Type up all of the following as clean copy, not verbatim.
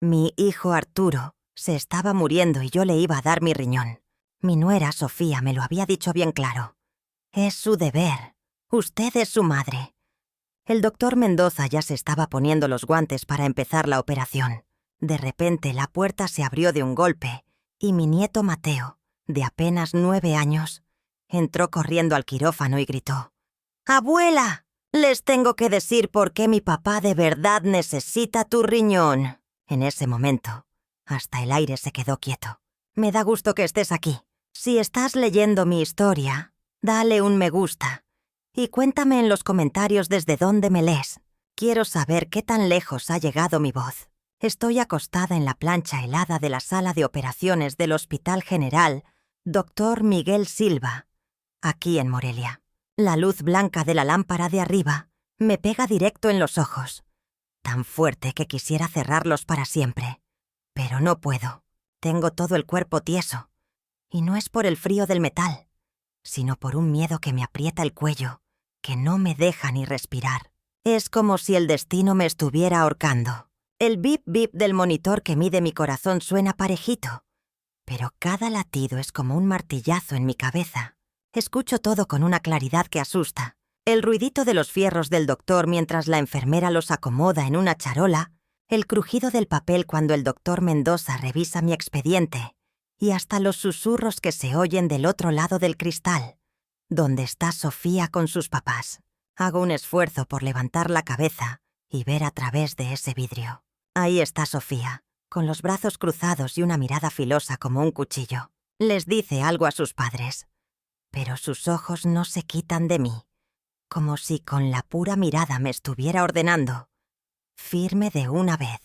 Mi hijo Arturo se estaba muriendo y yo le iba a dar mi riñón. Mi nuera Sofía me lo había dicho bien claro. Es su deber. Usted es su madre. El doctor Mendoza ya se estaba poniendo los guantes para empezar la operación. De repente la puerta se abrió de un golpe y mi nieto Mateo, de apenas 9 años, entró corriendo al quirófano y gritó: «¡Abuela! Les tengo que decir por qué mi papá de verdad necesita tu riñón». En ese momento, hasta el aire se quedó quieto. Me da gusto que estés aquí. Si estás leyendo mi historia, dale un me gusta. Y cuéntame en los comentarios desde dónde me lees. Quiero saber qué tan lejos ha llegado mi voz. Estoy acostada en la plancha helada de la sala de operaciones del Hospital General Dr. Miguel Silva, aquí en Morelia. La luz blanca de la lámpara de arriba me pega directo en los ojos, tan fuerte que quisiera cerrarlos para siempre. Pero no puedo. Tengo todo el cuerpo tieso. Y no es por el frío del metal, sino por un miedo que me aprieta el cuello, que no me deja ni respirar. Es como si el destino me estuviera ahorcando. El bip bip del monitor que mide mi corazón suena parejito, pero cada latido es como un martillazo en mi cabeza. Escucho todo con una claridad que asusta. El ruidito de los fierros del doctor mientras la enfermera los acomoda en una charola, el crujido del papel cuando el doctor Mendoza revisa mi expediente, y hasta los susurros que se oyen del otro lado del cristal, donde está Sofía con sus papás. Hago un esfuerzo por levantar la cabeza y ver a través de ese vidrio. Ahí está Sofía, con los brazos cruzados y una mirada filosa como un cuchillo. Les dice algo a sus padres, pero sus ojos no se quitan de mí, como si con la pura mirada me estuviera ordenando: firme de una vez.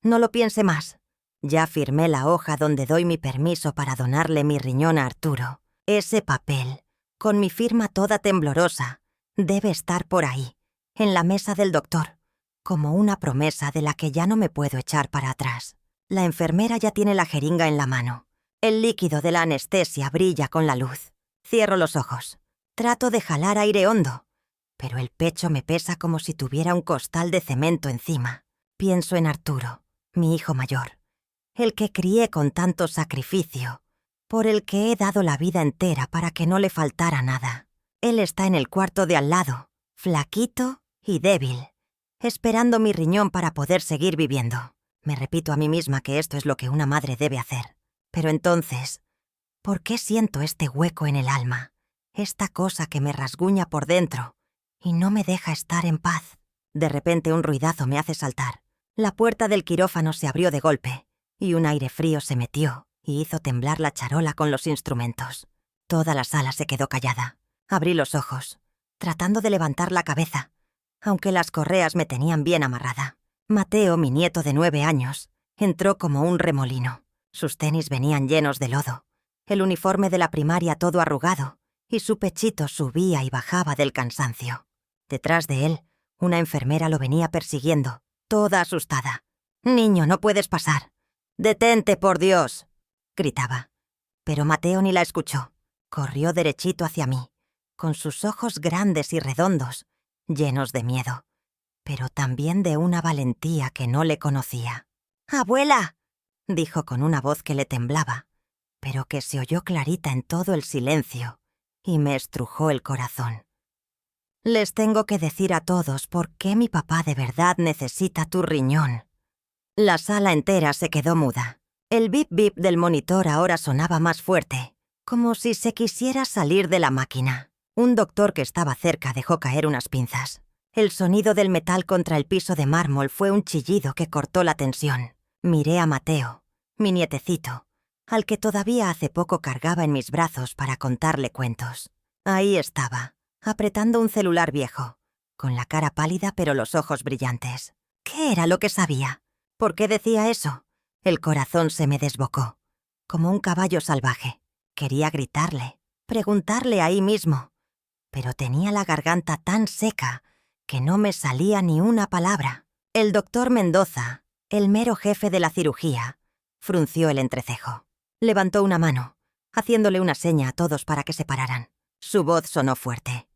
No lo piense más. Ya firmé la hoja donde doy mi permiso para donarle mi riñón a Arturo. Ese papel, con mi firma toda temblorosa, debe estar por ahí, en la mesa del doctor, como una promesa de la que ya no me puedo echar para atrás. La enfermera ya tiene la jeringa en la mano. El líquido de la anestesia brilla con la luz. Cierro los ojos. Trato de jalar aire hondo, pero el pecho me pesa como si tuviera un costal de cemento encima. Pienso en Arturo, mi hijo mayor, el que crié con tanto sacrificio, por el que he dado la vida entera para que no le faltara nada. Él está en el cuarto de al lado, flaquito y débil, esperando mi riñón para poder seguir viviendo. Me repito a mí misma que esto es lo que una madre debe hacer. Pero entonces, ¿por qué siento este hueco en el alma? Esta cosa que me rasguña por dentro y no me deja estar en paz. De repente un ruidazo me hace saltar. La puerta del quirófano se abrió de golpe y un aire frío se metió y hizo temblar la charola con los instrumentos. Toda la sala se quedó callada. Abrí los ojos, tratando de levantar la cabeza, aunque las correas me tenían bien amarrada. Mateo, mi nieto de 9 años, entró como un remolino. Sus tenis venían llenos de lodo, el uniforme de la primaria todo arrugado, y su pechito subía y bajaba del cansancio. Detrás de él, una enfermera lo venía persiguiendo, toda asustada. «Niño, no puedes pasar. Detente, por Dios», gritaba. Pero Mateo ni la escuchó. Corrió derechito hacia mí, con sus ojos grandes y redondos, llenos de miedo, pero también de una valentía que no le conocía. «¡Abuela!», dijo con una voz que le temblaba, pero que se oyó clarita en todo el silencio, y me estrujó el corazón. «Les tengo que decir a todos por qué mi papá de verdad necesita tu riñón». La sala entera se quedó muda. El bip bip del monitor ahora sonaba más fuerte, como si se quisiera salir de la máquina. Un doctor que estaba cerca dejó caer unas pinzas. El sonido del metal contra el piso de mármol fue un chillido que cortó la tensión. Miré a Mateo, mi nietecito, al que todavía hace poco cargaba en mis brazos para contarle cuentos. Ahí estaba, apretando un celular viejo, con la cara pálida pero los ojos brillantes. ¿Qué era lo que sabía? ¿Por qué decía eso? El corazón se me desbocó, como un caballo salvaje. Quería gritarle, preguntarle ahí mismo, pero tenía la garganta tan seca que no me salía ni una palabra. El doctor Mendoza, el mero jefe de la cirugía, frunció el entrecejo. Levantó una mano, haciéndole una seña a todos para que se pararan. Su voz sonó fuerte.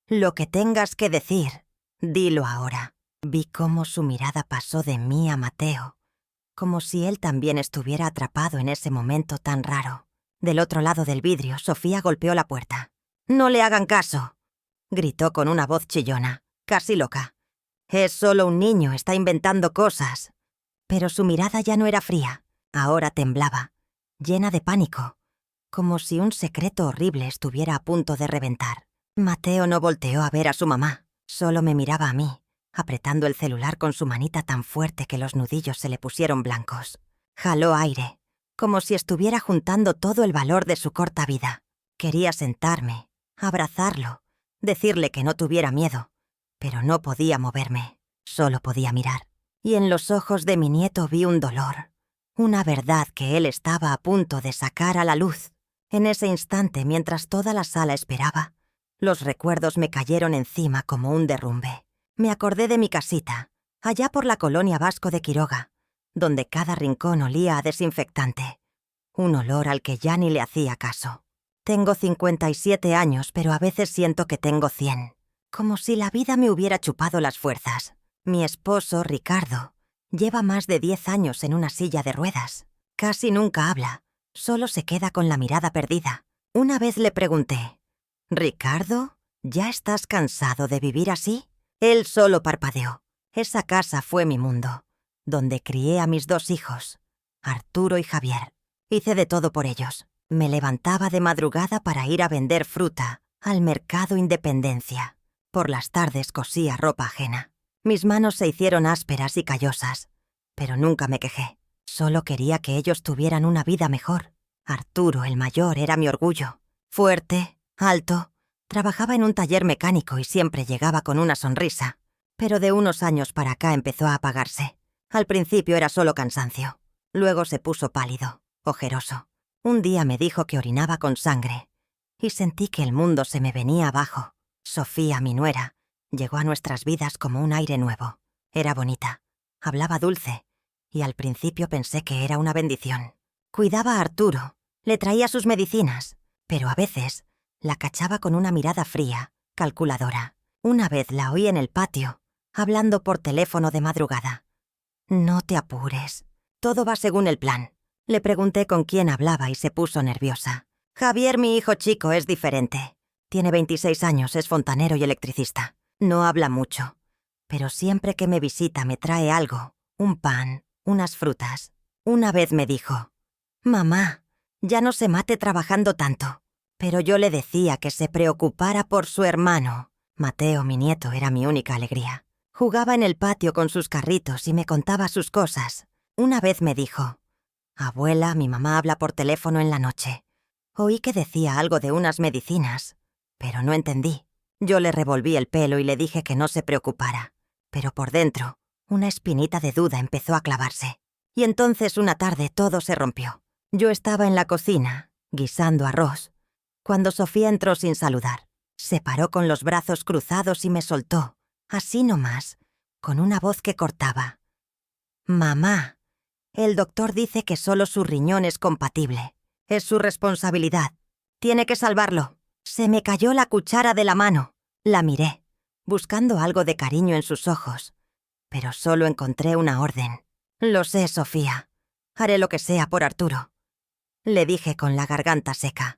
«Lo que tengas que decir, dilo ahora». Vi cómo su mirada pasó de mí a Mateo, como si él también estuviera atrapado en ese momento tan raro. Del otro lado del vidrio, Sofía golpeó la puerta. «¡No le hagan caso!», gritó con una voz chillona, casi loca. «Es solo un niño, está inventando cosas». Pero su mirada ya no era fría, ahora temblaba, llena de pánico, como si un secreto horrible estuviera a punto de reventar. Mateo no volteó a ver a su mamá, solo me miraba a mí, apretando el celular con su manita tan fuerte que los nudillos se le pusieron blancos. Jaló aire, como si estuviera juntando todo el valor de su corta vida. Quería sentarme, abrazarlo, decirle que no tuviera miedo, pero no podía moverme, solo podía mirar. Y en los ojos de mi nieto vi un dolor, una verdad que él estaba a punto de sacar a la luz. En ese instante, mientras toda la sala esperaba, los recuerdos me cayeron encima como un derrumbe. Me acordé de mi casita, allá por la colonia Vasco de Quiroga, donde cada rincón olía a desinfectante, un olor al que ya ni le hacía caso. Tengo 57 años, pero a veces siento que tengo 100, como si la vida me hubiera chupado las fuerzas. Mi esposo, Ricardo, lleva más de 10 años en una silla de ruedas. Casi nunca habla, solo se queda con la mirada perdida. Una vez le pregunté, «¿Ricardo, ya estás cansado de vivir así?». Él solo parpadeó. Esa casa fue mi mundo, donde crié a mis 2 hijos, Arturo y Javier. Hice de todo por ellos. Me levantaba de madrugada para ir a vender fruta al mercado Independencia. Por las tardes cosía ropa ajena. Mis manos se hicieron ásperas y callosas, pero nunca me quejé. Solo quería que ellos tuvieran una vida mejor. Arturo, el mayor, era mi orgullo. Fuerte, alto, trabajaba en un taller mecánico y siempre llegaba con una sonrisa. Pero de unos años para acá empezó a apagarse. Al principio era solo cansancio. Luego se puso pálido, ojeroso. Un día me dijo que orinaba con sangre y sentí que el mundo se me venía abajo. Sofía, mi nuera, llegó a nuestras vidas como un aire nuevo. Era bonita, hablaba dulce, y al principio pensé que era una bendición. Cuidaba a Arturo, le traía sus medicinas, pero a veces la cachaba con una mirada fría, calculadora. Una vez la oí en el patio, hablando por teléfono de madrugada. «No te apures, todo va según el plan». Le pregunté con quién hablaba y se puso nerviosa. «Javier, mi hijo chico, es diferente. Tiene 26 años, es fontanero y electricista. No habla mucho, pero siempre que me visita me trae algo, un pan, unas frutas». Una vez me dijo, «Mamá, ya no se mate trabajando tanto». Pero yo le decía que se preocupara por su hermano. Mateo, mi nieto, era mi única alegría. Jugaba en el patio con sus carritos y me contaba sus cosas. Una vez me dijo, «Abuela, mi mamá habla por teléfono en la noche. Oí que decía algo de unas medicinas, pero no entendí». Yo le revolví el pelo y le dije que no se preocupara. Pero por dentro, una espinita de duda empezó a clavarse. Y entonces una tarde todo se rompió. Yo estaba en la cocina, guisando arroz, cuando Sofía entró sin saludar. Se paró con los brazos cruzados y me soltó, así nomás, con una voz que cortaba. «Mamá, el doctor dice que solo su riñón es compatible. Es su responsabilidad. Tiene que salvarlo». Se me cayó la cuchara de la mano. La miré, buscando algo de cariño en sus ojos, pero solo encontré una orden. «Lo sé, Sofía. Haré lo que sea por Arturo», le dije con la garganta seca.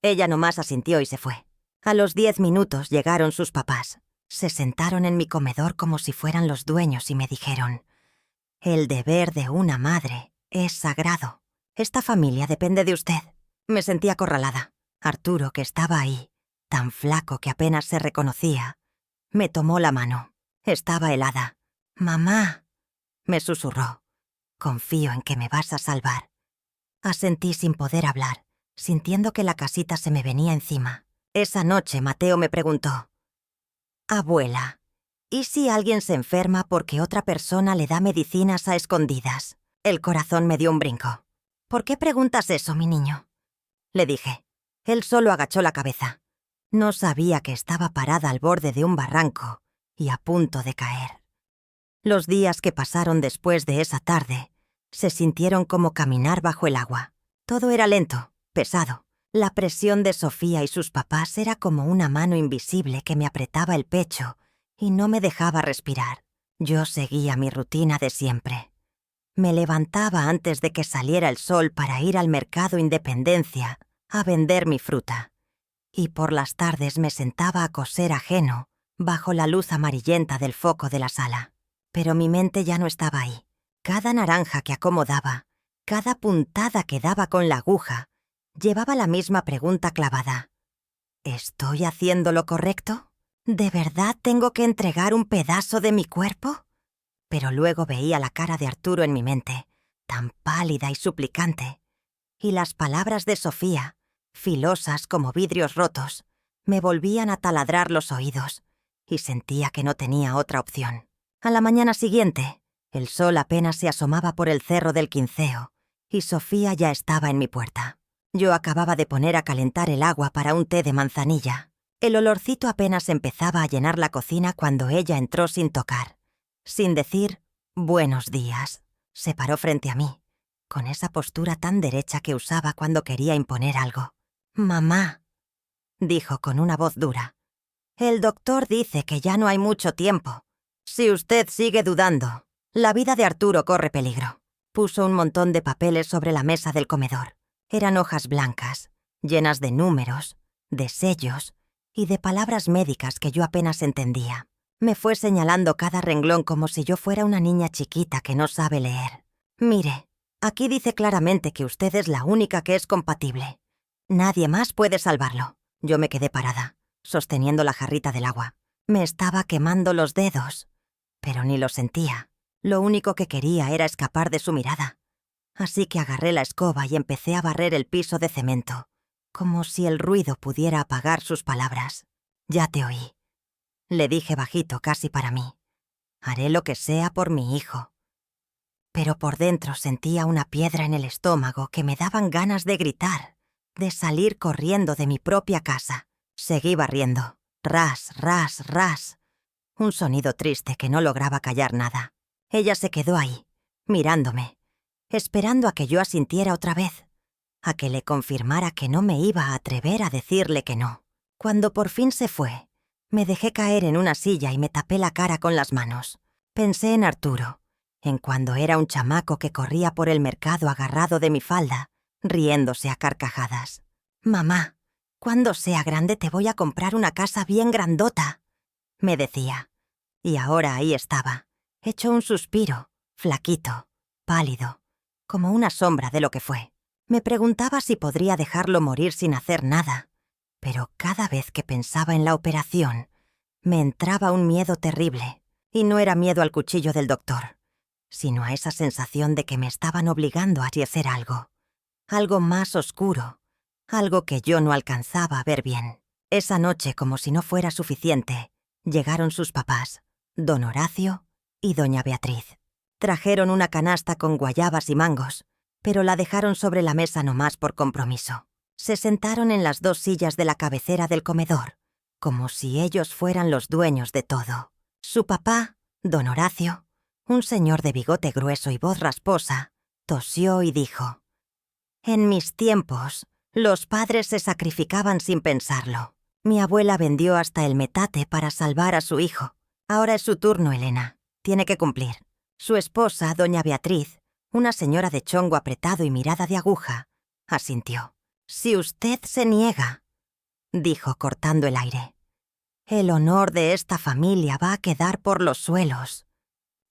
Ella nomás asintió y se fue. A los 10 minutos llegaron sus papás. Se sentaron en mi comedor como si fueran los dueños y me dijeron, «El deber de una madre es sagrado. Esta familia depende de usted». Me sentí acorralada. Arturo, que estaba ahí, tan flaco que apenas se reconocía, me tomó la mano. Estaba helada. «Mamá», me susurró, «confío en que me vas a salvar». Asentí sin poder hablar, sintiendo que la casita se me venía encima. Esa noche Mateo me preguntó, «Abuela, ¿y si alguien se enferma porque otra persona le da medicinas a escondidas?» El corazón me dio un brinco. «¿Por qué preguntas eso, mi niño?», le dije. Él solo agachó la cabeza. No sabía que estaba parada al borde de un barranco y a punto de caer. Los días que pasaron después de esa tarde se sintieron como caminar bajo el agua. Todo era lento, pesado. La presión de Sofía y sus papás era como una mano invisible que me apretaba el pecho y no me dejaba respirar. Yo seguía mi rutina de siempre. Me levantaba antes de que saliera el sol para ir al mercado Independencia a vender mi fruta. Y por las tardes me sentaba a coser ajeno bajo la luz amarillenta del foco de la sala. Pero mi mente ya no estaba ahí. Cada naranja que acomodaba, cada puntada que daba con la aguja, llevaba la misma pregunta clavada. ¿Estoy haciendo lo correcto? ¿De verdad tengo que entregar un pedazo de mi cuerpo? Pero luego veía la cara de Arturo en mi mente, tan pálida y suplicante, y las palabras de Sofía, filosas como vidrios rotos, me volvían a taladrar los oídos, y sentía que no tenía otra opción. A la mañana siguiente, el sol apenas se asomaba por el cerro del Quinceo, y Sofía ya estaba en mi puerta. Yo acababa de poner a calentar el agua para un té de manzanilla. El olorcito apenas empezaba a llenar la cocina cuando ella entró sin tocar. Sin decir «buenos días», se paró frente a mí, con esa postura tan derecha que usaba cuando quería imponer algo. «Mamá», dijo con una voz dura, «el doctor dice que ya no hay mucho tiempo. Si usted sigue dudando, la vida de Arturo corre peligro». Puso un montón de papeles sobre la mesa del comedor. Eran hojas blancas, llenas de números, de sellos y de palabras médicas que yo apenas entendía. Me fue señalando cada renglón como si yo fuera una niña chiquita que no sabe leer. «Mire, aquí dice claramente que usted es la única que es compatible. Nadie más puede salvarlo». Yo me quedé parada, sosteniendo la jarrita del agua. Me estaba quemando los dedos, pero ni lo sentía. Lo único que quería era escapar de su mirada. Así que agarré la escoba y empecé a barrer el piso de cemento, como si el ruido pudiera apagar sus palabras. «Ya te oí», le dije bajito casi para mí. «Haré lo que sea por mi hijo». Pero por dentro sentía una piedra en el estómago que me daban ganas de gritar, de salir corriendo de mi propia casa. Seguí barriendo. Ras, ras, ras. Un sonido triste que no lograba callar nada. Ella se quedó ahí, mirándome, esperando a que yo asintiera otra vez, a que le confirmara que no me iba a atrever a decirle que no. Cuando por fin se fue, me dejé caer en una silla y me tapé la cara con las manos. Pensé en Arturo, en cuando era un chamaco que corría por el mercado agarrado de mi falda, riéndose a carcajadas. «Mamá, cuando sea grande te voy a comprar una casa bien grandota», me decía. Y ahora ahí estaba, hecho un suspiro, flaquito, pálido, como una sombra de lo que fue. Me preguntaba si podría dejarlo morir sin hacer nada, pero cada vez que pensaba en la operación, me entraba un miedo terrible, y no era miedo al cuchillo del doctor, sino a esa sensación de que me estaban obligando a hacer algo más oscuro, algo que yo no alcanzaba a ver bien. Esa noche, como si no fuera suficiente, llegaron sus papás, don Horacio y doña Beatriz. Trajeron una canasta con guayabas y mangos, pero la dejaron sobre la mesa nomás por compromiso. Se sentaron en las dos sillas de la cabecera del comedor, como si ellos fueran los dueños de todo. Su papá, don Horacio, un señor de bigote grueso y voz rasposa, tosió y dijo: «En mis tiempos, los padres se sacrificaban sin pensarlo. Mi abuela vendió hasta el metate para salvar a su hijo. Ahora es su turno, Elena. Tiene que cumplir». Su esposa, doña Beatriz, una señora de chongo apretado y mirada de aguja, asintió. «Si usted se niega», dijo cortando el aire, «el honor de esta familia va a quedar por los suelos.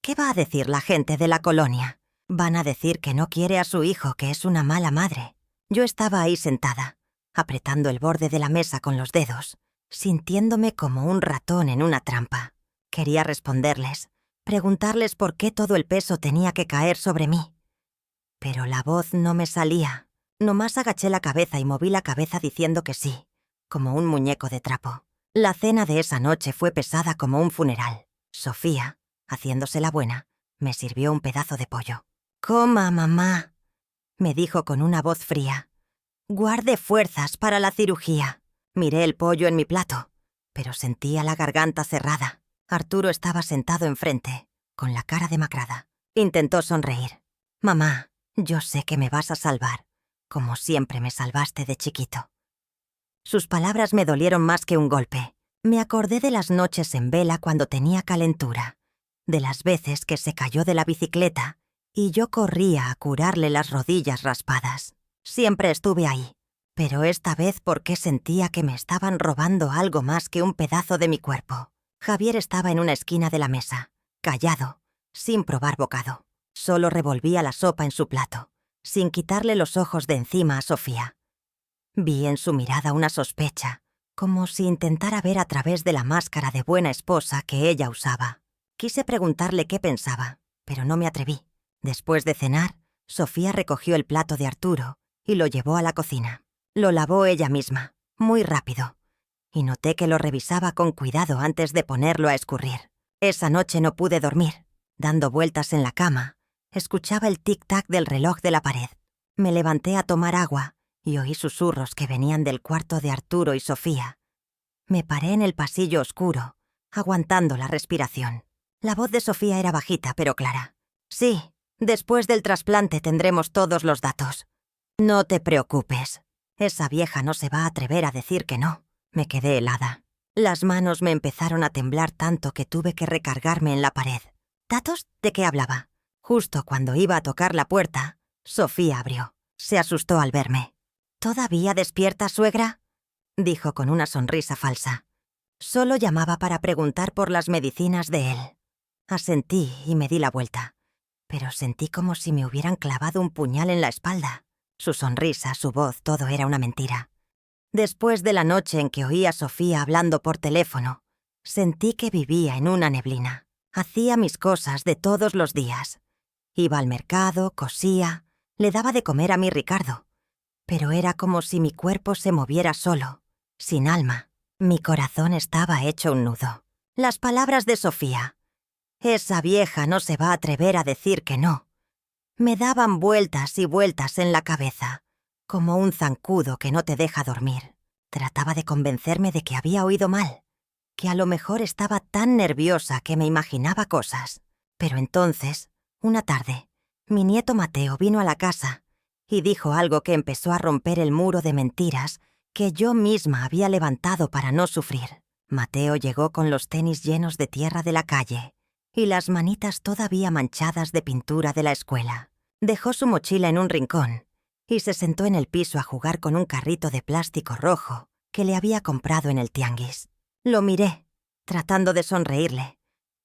¿Qué va a decir la gente de la colonia? Van a decir que no quiere a su hijo, que es una mala madre». Yo estaba ahí sentada, apretando el borde de la mesa con los dedos, sintiéndome como un ratón en una trampa. Quería responderles, preguntarles por qué todo el peso tenía que caer sobre mí. Pero la voz no me salía. Nomás agaché la cabeza y moví la cabeza diciendo que sí, como un muñeco de trapo. La cena de esa noche fue pesada como un funeral. Sofía, haciéndose la buena, me sirvió un pedazo de pollo. «Coma, mamá», me dijo con una voz fría. «Guarde fuerzas para la cirugía». Miré el pollo en mi plato, pero sentía la garganta cerrada. Arturo estaba sentado enfrente, con la cara demacrada. Intentó sonreír. «Mamá, yo sé que me vas a salvar, como siempre me salvaste de chiquito». Sus palabras me dolieron más que un golpe. Me acordé de las noches en vela cuando tenía calentura, de las veces que se cayó de la bicicleta y yo corría a curarle las rodillas raspadas. Siempre estuve ahí, pero esta vez porque sentía que me estaban robando algo más que un pedazo de mi cuerpo. Javier estaba en una esquina de la mesa, callado, sin probar bocado. Solo revolvía la sopa en su plato, sin quitarle los ojos de encima a Sofía. Vi en su mirada una sospecha, como si intentara ver a través de la máscara de buena esposa que ella usaba. Quise preguntarle qué pensaba, pero no me atreví. Después de cenar, Sofía recogió el plato de Arturo y lo llevó a la cocina. Lo lavó ella misma, muy rápido, y noté que lo revisaba con cuidado antes de ponerlo a escurrir. Esa noche no pude dormir. Dando vueltas en la cama, escuchaba el tic-tac del reloj de la pared. Me levanté a tomar agua y oí susurros que venían del cuarto de Arturo y Sofía. Me paré en el pasillo oscuro, aguantando la respiración. La voz de Sofía era bajita pero clara. «Sí, después del trasplante tendremos todos los datos. No te preocupes. Esa vieja no se va a atrever a decir que no». Me quedé helada. Las manos me empezaron a temblar tanto que tuve que recargarme en la pared. ¿Datos? ¿De qué hablaba? Justo cuando iba a tocar la puerta, Sofía abrió. Se asustó al verme. «¿Todavía despierta, suegra?», dijo con una sonrisa falsa. Solo llamaba para preguntar por las medicinas de él. Asentí y me di la vuelta, pero sentí como si me hubieran clavado un puñal en la espalda. Su sonrisa, su voz, todo era una mentira. Después de la noche en que oí a Sofía hablando por teléfono, sentí que vivía en una neblina. Hacía mis cosas de todos los días. Iba al mercado, cosía, le daba de comer a mi Ricardo. Pero era como si mi cuerpo se moviera solo, sin alma. Mi corazón estaba hecho un nudo. Las palabras de Sofía. «Esa vieja no se va a atrever a decir que no», me daban vueltas y vueltas en la cabeza, como un zancudo que no te deja dormir. Trataba de convencerme de que había oído mal, que a lo mejor estaba tan nerviosa que me imaginaba cosas. Pero entonces, una tarde, mi nieto Mateo vino a la casa y dijo algo que empezó a romper el muro de mentiras que yo misma había levantado para no sufrir. Mateo llegó con los tenis llenos de tierra de la calle y las manitas todavía manchadas de pintura de la escuela. Dejó su mochila en un rincón y se sentó en el piso a jugar con un carrito de plástico rojo que le había comprado en el tianguis. Lo miré, tratando de sonreírle,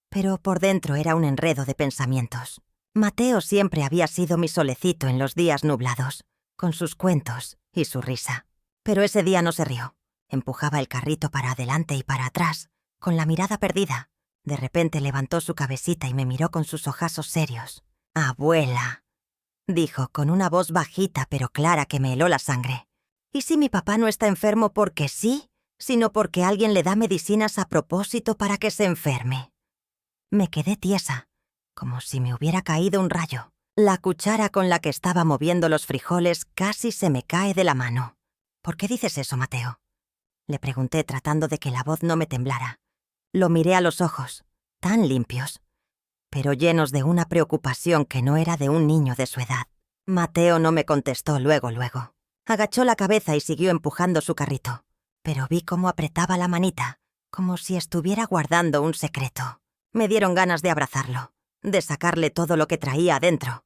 pero por dentro era un enredo de pensamientos. Mateo siempre había sido mi solecito en los días nublados, con sus cuentos y su risa. Pero ese día no se rió. Empujaba el carrito para adelante y para atrás, con la mirada perdida. De repente levantó su cabecita y me miró con sus ojazos serios. «Abuela», dijo con una voz bajita pero clara que me heló la sangre. «¿Y si mi papá no está enfermo porque sí, sino porque alguien le da medicinas a propósito para que se enferme?» Me quedé tiesa, como si me hubiera caído un rayo. La cuchara con la que estaba moviendo los frijoles casi se me cae de la mano. «¿Por qué dices eso, Mateo?», le pregunté tratando de que la voz no me temblara. Lo miré a los ojos, tan limpios, pero llenos de una preocupación que no era de un niño de su edad. Mateo no me contestó luego. Agachó la cabeza y siguió empujando su carrito, pero vi cómo apretaba la manita, como si estuviera guardando un secreto. Me dieron ganas de abrazarlo, de sacarle todo lo que traía adentro,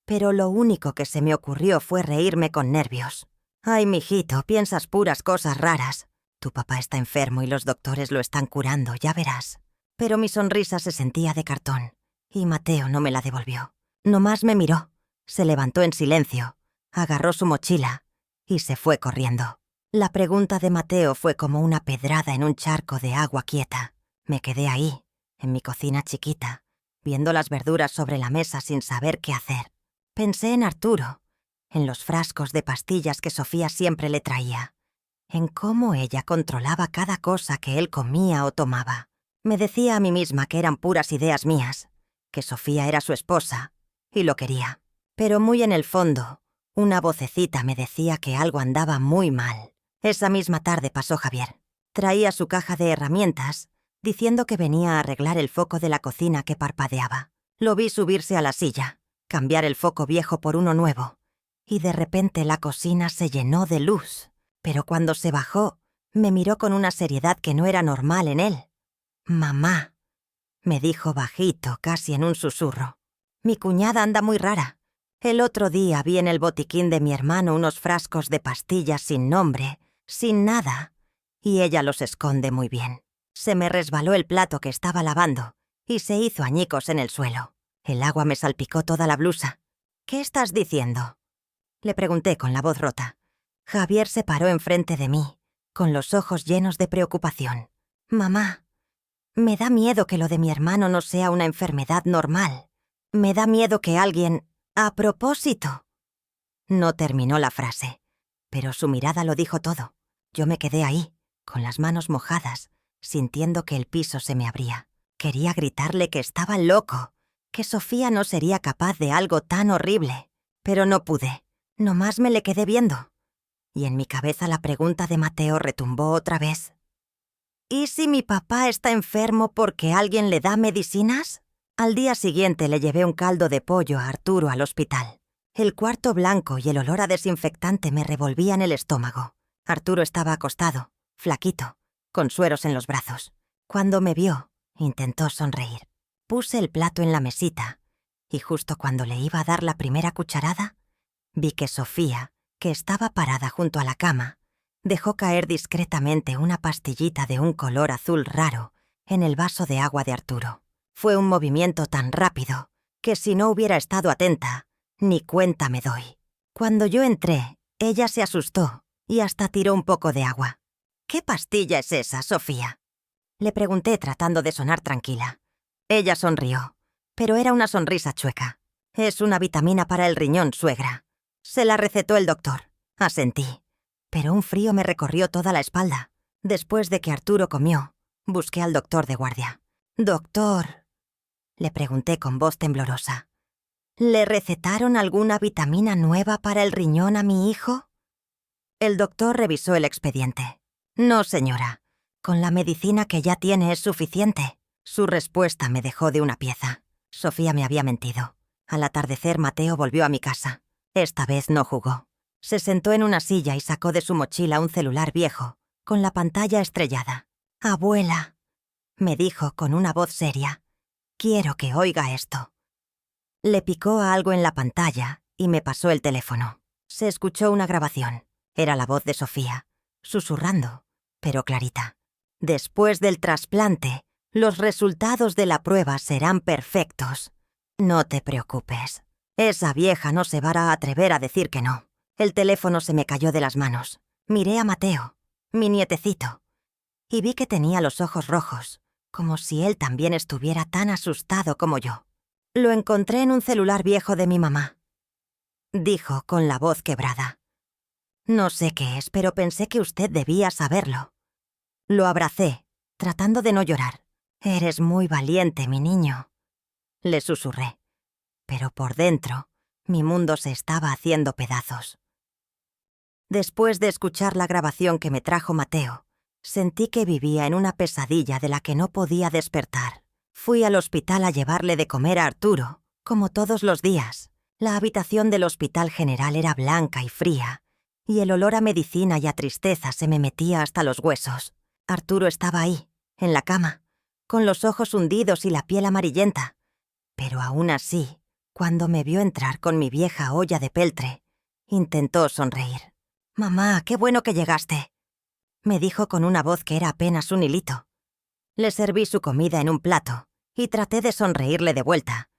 pero lo único que se me ocurrió fue reírme con nervios. «Ay, mijito, piensas puras cosas raras. Tu papá está enfermo y los doctores lo están curando, ya verás». Pero mi sonrisa se sentía de cartón, y Mateo no me la devolvió. Nomás me miró, se levantó en silencio, agarró su mochila y se fue corriendo. La pregunta de Mateo fue como una pedrada en un charco de agua quieta. Me quedé ahí, en mi cocina chiquita, viendo las verduras sobre la mesa sin saber qué hacer. Pensé en Arturo, en los frascos de pastillas que Sofía siempre le traía, en cómo ella controlaba cada cosa que él comía o tomaba. Me decía a mí misma que eran puras ideas mías, que Sofía era su esposa y lo quería. Pero muy en el fondo, una vocecita me decía que algo andaba muy mal. Esa misma tarde pasó Javier. Traía su caja de herramientas, diciendo que venía a arreglar el foco de la cocina que parpadeaba. Lo vi subirse a la silla, cambiar el foco viejo por uno nuevo, y de repente la cocina se llenó de luz. Pero cuando se bajó, me miró con una seriedad que no era normal en él. «Mamá», me dijo bajito, casi en un susurro. Mi cuñada anda muy rara. El otro día vi en el botiquín de mi hermano unos frascos de pastillas sin nombre, sin nada, y ella los esconde muy bien. Se me resbaló el plato que estaba lavando y se hizo añicos en el suelo. El agua me salpicó toda la blusa. ¿Qué estás diciendo?, le pregunté con la voz rota. Javier se paró enfrente de mí, con los ojos llenos de preocupación. Mamá, me da miedo que lo de mi hermano no sea una enfermedad normal. Me da miedo que alguien... A propósito. No terminó la frase, pero su mirada lo dijo todo. Yo me quedé ahí, con las manos mojadas, sintiendo que el piso se me abría. Quería gritarle que estaba loco, que Sofía no sería capaz de algo tan horrible, pero no pude. Nomás me le quedé viendo. Y en mi cabeza la pregunta de Mateo retumbó otra vez. ¿Y si mi papá está enfermo porque alguien le da medicinas? Al día siguiente le llevé un caldo de pollo a Arturo al hospital. El cuarto blanco y el olor a desinfectante me revolvían el estómago. Arturo estaba acostado, flaquito, con sueros en los brazos. Cuando me vio, intentó sonreír. Puse el plato en la mesita y justo cuando le iba a dar la primera cucharada, vi que Sofía, que estaba parada junto a la cama, dejó caer discretamente una pastillita de un color azul raro en el vaso de agua de Arturo. Fue un movimiento tan rápido que si no hubiera estado atenta, ni cuenta me doy. Cuando yo entré, ella se asustó y hasta tiró un poco de agua. ¿Qué pastilla es esa, Sofía?, le pregunté tratando de sonar tranquila. Ella sonrió, pero era una sonrisa chueca. Es una vitamina para el riñón, suegra. Se la recetó el doctor. Asentí, pero un frío me recorrió toda la espalda. Después de que Arturo comió, busqué al doctor de guardia. «Doctor», le pregunté con voz temblorosa, ¿le recetaron alguna vitamina nueva para el riñón a mi hijo? El doctor revisó el expediente. «No, señora. Con la medicina que ya tiene es suficiente». Su respuesta me dejó de una pieza. Sofía me había mentido. Al atardecer, Mateo volvió a mi casa. Esta vez no jugó. Se sentó en una silla y sacó de su mochila un celular viejo, con la pantalla estrellada. «Abuela», me dijo con una voz seria, «quiero que oiga esto». Le picó a algo en la pantalla y me pasó el teléfono. Se escuchó una grabación. Era la voz de Sofía, susurrando, pero clarita. «Después del trasplante, los resultados de la prueba serán perfectos. No te preocupes. Esa vieja no se va a atrever a decir que no». El teléfono se me cayó de las manos. Miré a Mateo, mi nietecito, y vi que tenía los ojos rojos, como si él también estuviera tan asustado como yo. «Lo encontré en un celular viejo de mi mamá», dijo con la voz quebrada. «No sé qué es, pero pensé que usted debía saberlo». Lo abracé, tratando de no llorar. «Eres muy valiente, mi niño», le susurré. Pero por dentro, mi mundo se estaba haciendo pedazos. Después de escuchar la grabación que me trajo Mateo, sentí que vivía en una pesadilla de la que no podía despertar. Fui al hospital a llevarle de comer a Arturo, como todos los días. La habitación del Hospital General era blanca y fría, y el olor a medicina y a tristeza se me metía hasta los huesos. Arturo estaba ahí, en la cama, con los ojos hundidos y la piel amarillenta. Pero aún así, cuando me vio entrar con mi vieja olla de peltre, intentó sonreír. «Mamá, qué bueno que llegaste», me dijo con una voz que era apenas un hilito. Le serví su comida en un plato y traté de sonreírle de vuelta,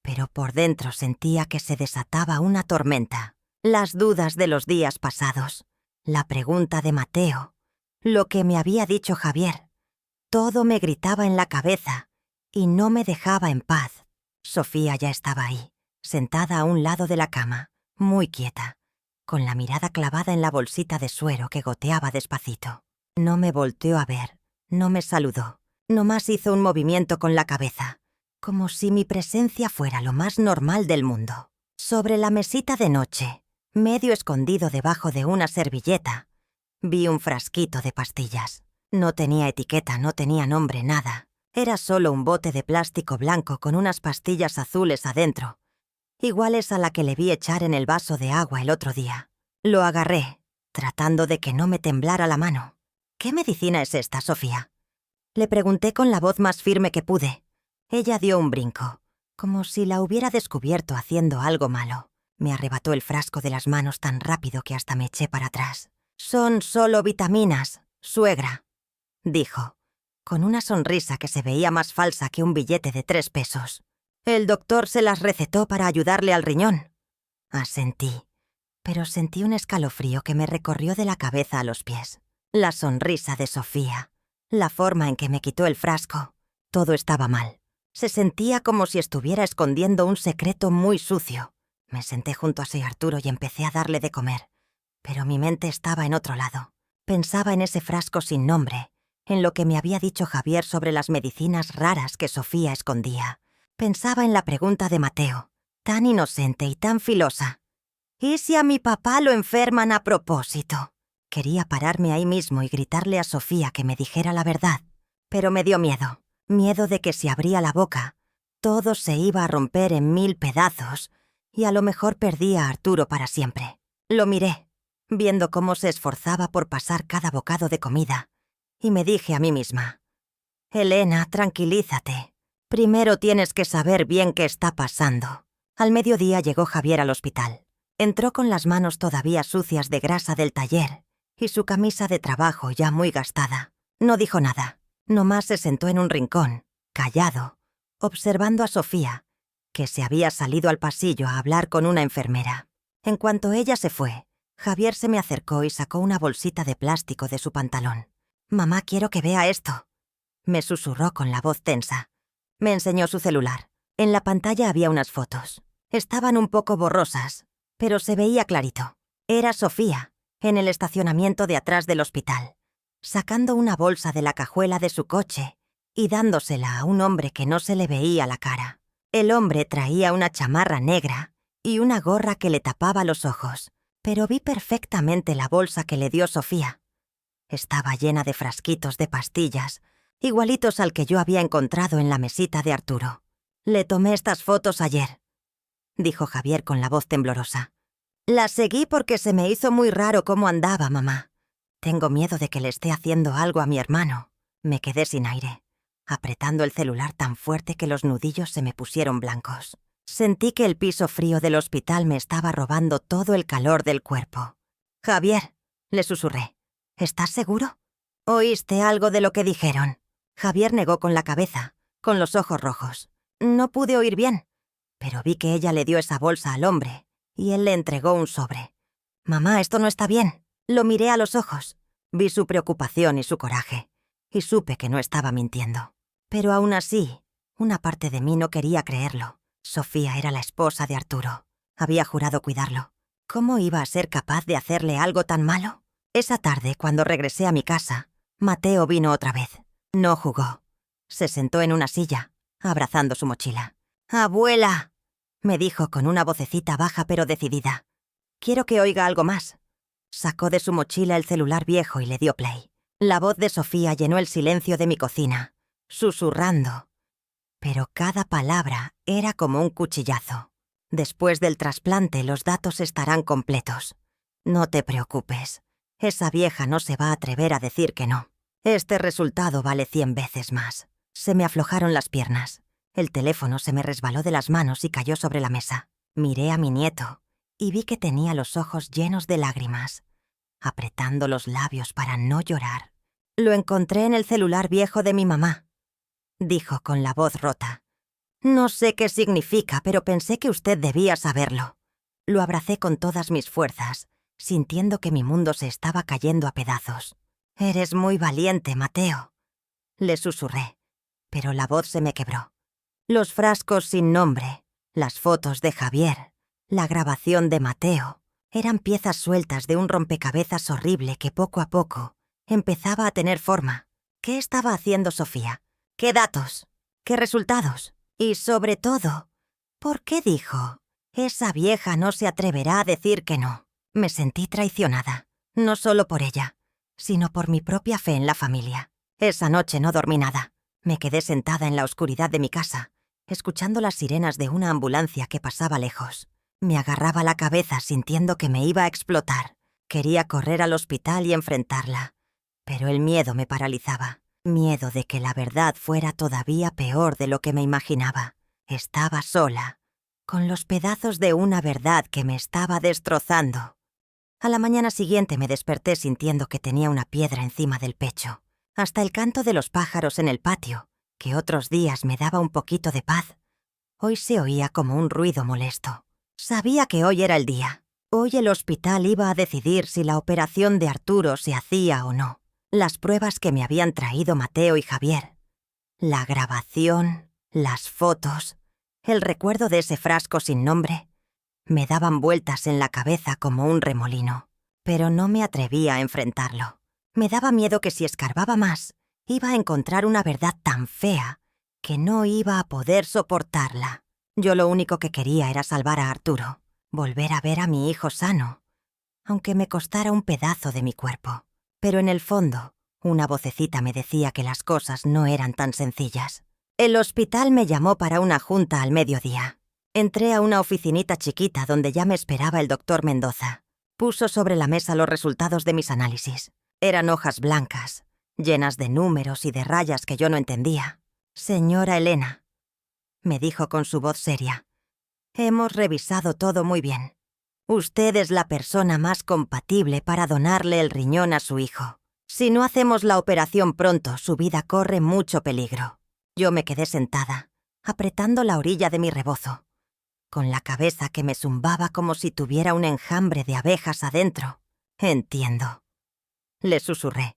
pero por dentro sentía que se desataba una tormenta. Las dudas de los días pasados, la pregunta de Mateo, lo que me había dicho Javier, todo me gritaba en la cabeza y no me dejaba en paz. Sofía ya estaba ahí, sentada a un lado de la cama, muy quieta, con la mirada clavada en la bolsita de suero que goteaba despacito. No me volteó a ver, no me saludó, nomás hizo un movimiento con la cabeza, como si mi presencia fuera lo más normal del mundo. Sobre la mesita de noche, medio escondido debajo de una servilleta, vi un frasquito de pastillas. No tenía etiqueta, no tenía nombre, nada. Era solo un bote de plástico blanco con unas pastillas azules adentro, iguales a la que le vi echar en el vaso de agua el otro día. Lo agarré, tratando de que no me temblara la mano. «¿Qué medicina es esta, Sofía?», le pregunté con la voz más firme que pude. Ella dio un brinco, como si la hubiera descubierto haciendo algo malo. Me arrebató el frasco de las manos tan rápido que hasta me eché para atrás. «Son solo vitaminas, suegra», dijo, con una sonrisa que se veía más falsa que un billete de 3 pesos. «El doctor se las recetó para ayudarle al riñón». Asentí, pero sentí un escalofrío que me recorrió de la cabeza a los pies. La sonrisa de Sofía, la forma en que me quitó el frasco, todo estaba mal. Se sentía como si estuviera escondiendo un secreto muy sucio. Me senté junto a Sir Arturo y empecé a darle de comer, pero mi mente estaba en otro lado. Pensaba en ese frasco sin nombre, en lo que me había dicho Javier sobre las medicinas raras que Sofía escondía. Pensaba en la pregunta de Mateo, tan inocente y tan filosa. ¿Y si a mi papá lo enferman a propósito? Quería pararme ahí mismo y gritarle a Sofía que me dijera la verdad, pero me dio miedo. Miedo de que si abría la boca, todo se iba a romper en 1000 pedazos y a lo mejor perdía a Arturo para siempre. Lo miré, viendo cómo se esforzaba por pasar cada bocado de comida, y me dije a mí misma, «Elena, tranquilízate. Primero tienes que saber bien qué está pasando». Al mediodía llegó Javier al hospital. Entró con las manos todavía sucias de grasa del taller y su camisa de trabajo ya muy gastada. No dijo nada. Nomás se sentó en un rincón, callado, observando a Sofía, que se había salido al pasillo a hablar con una enfermera. En cuanto ella se fue, Javier se me acercó y sacó una bolsita de plástico de su pantalón. «Mamá, quiero que vea esto», me susurró con la voz tensa. Me enseñó su celular. En la pantalla había unas fotos. Estaban un poco borrosas, pero se veía clarito. Era Sofía, en el estacionamiento de atrás del hospital, sacando una bolsa de la cajuela de su coche y dándosela a un hombre que no se le veía la cara. El hombre traía una chamarra negra y una gorra que le tapaba los ojos, pero vi perfectamente la bolsa que le dio Sofía. Estaba llena de frasquitos de pastillas, igualitos al que yo había encontrado en la mesita de Arturo. «Le tomé estas fotos ayer», dijo Javier con la voz temblorosa. «Las seguí porque se me hizo muy raro cómo andaba, mamá. Tengo miedo de que le esté haciendo algo a mi hermano». Me quedé sin aire, apretando el celular tan fuerte que los nudillos se me pusieron blancos. Sentí que el piso frío del hospital me estaba robando todo el calor del cuerpo. «Javier», le susurré, «¿estás seguro? ¿Oíste algo de lo que dijeron?» Javier negó con la cabeza, con los ojos rojos. «No pude oír bien, pero vi que ella le dio esa bolsa al hombre y él le entregó un sobre. Mamá, esto no está bien». Lo miré a los ojos. Vi su preocupación y su coraje, y supe que no estaba mintiendo. Pero aún así, una parte de mí no quería creerlo. Sofía era la esposa de Arturo. Había jurado cuidarlo. ¿Cómo iba a ser capaz de hacerle algo tan malo? Esa tarde, cuando regresé a mi casa, Mateo vino otra vez. No jugó. Se sentó en una silla, abrazando su mochila. «Abuela», me dijo con una vocecita baja pero decidida. «Quiero que oiga algo más». Sacó de su mochila el celular viejo y le dio play. La voz de Sofía llenó el silencio de mi cocina, susurrando. Pero cada palabra era como un cuchillazo. «Después del trasplante los datos estarán completos. No te preocupes. Esa vieja no se va a atrever a decir que no. Este resultado vale 100 veces más». Se me aflojaron las piernas. El teléfono se me resbaló de las manos y cayó sobre la mesa. Miré a mi nieto y vi que tenía los ojos llenos de lágrimas, apretando los labios para no llorar. «Lo encontré en el celular viejo de mi mamá», dijo con la voz rota. «No sé qué significa, pero pensé que usted debía saberlo». Lo abracé con todas mis fuerzas, sintiendo que mi mundo se estaba cayendo a pedazos. «Eres muy valiente, Mateo», le susurré, pero la voz se me quebró. Los frascos sin nombre, las fotos de Javier, la grabación de Mateo, eran piezas sueltas de un rompecabezas horrible que poco a poco empezaba a tener forma. ¿Qué estaba haciendo Sofía? ¿Qué datos? ¿Qué resultados? Y sobre todo, ¿por qué dijo? «Esa vieja no se atreverá a decir que no»? Me sentí traicionada, no solo por ella, sino por mi propia fe en la familia. Esa noche no dormí nada. Me quedé sentada en la oscuridad de mi casa, escuchando las sirenas de una ambulancia que pasaba lejos. Me agarraba la cabeza sintiendo que me iba a explotar. Quería correr al hospital y enfrentarla, pero el miedo me paralizaba. Miedo de que la verdad fuera todavía peor de lo que me imaginaba. Estaba sola, con los pedazos de una verdad que me estaba destrozando. A la mañana siguiente me desperté sintiendo que tenía una piedra encima del pecho. Hasta el canto de los pájaros en el patio, que otros días me daba un poquito de paz, hoy se oía como un ruido molesto. Sabía que hoy era el día. Hoy el hospital iba a decidir si la operación de Arturo se hacía o no. Las pruebas que me habían traído Mateo y Javier. La grabación, las fotos, el recuerdo de ese frasco sin nombre, me daban vueltas en la cabeza como un remolino. Pero no me atrevía a enfrentarlo. Me daba miedo que si escarbaba más, iba a encontrar una verdad tan fea que no iba a poder soportarla. Yo lo único que quería era salvar a Arturo, volver a ver a mi hijo sano, aunque me costara un pedazo de mi cuerpo. Pero en el fondo, una vocecita me decía que las cosas no eran tan sencillas. El hospital me llamó para una junta al mediodía. Entré a una oficinita chiquita donde ya me esperaba el doctor Mendoza. Puso sobre la mesa los resultados de mis análisis. Eran hojas blancas, llenas de números y de rayas que yo no entendía. «Señora Elena», me dijo con su voz seria, «hemos revisado todo muy bien. Usted es la persona más compatible para donarle el riñón a su hijo. Si no hacemos la operación pronto, su vida corre mucho peligro». Yo me quedé sentada, apretando la orilla de mi rebozo, con la cabeza que me zumbaba como si tuviera un enjambre de abejas adentro. «Entiendo», le susurré,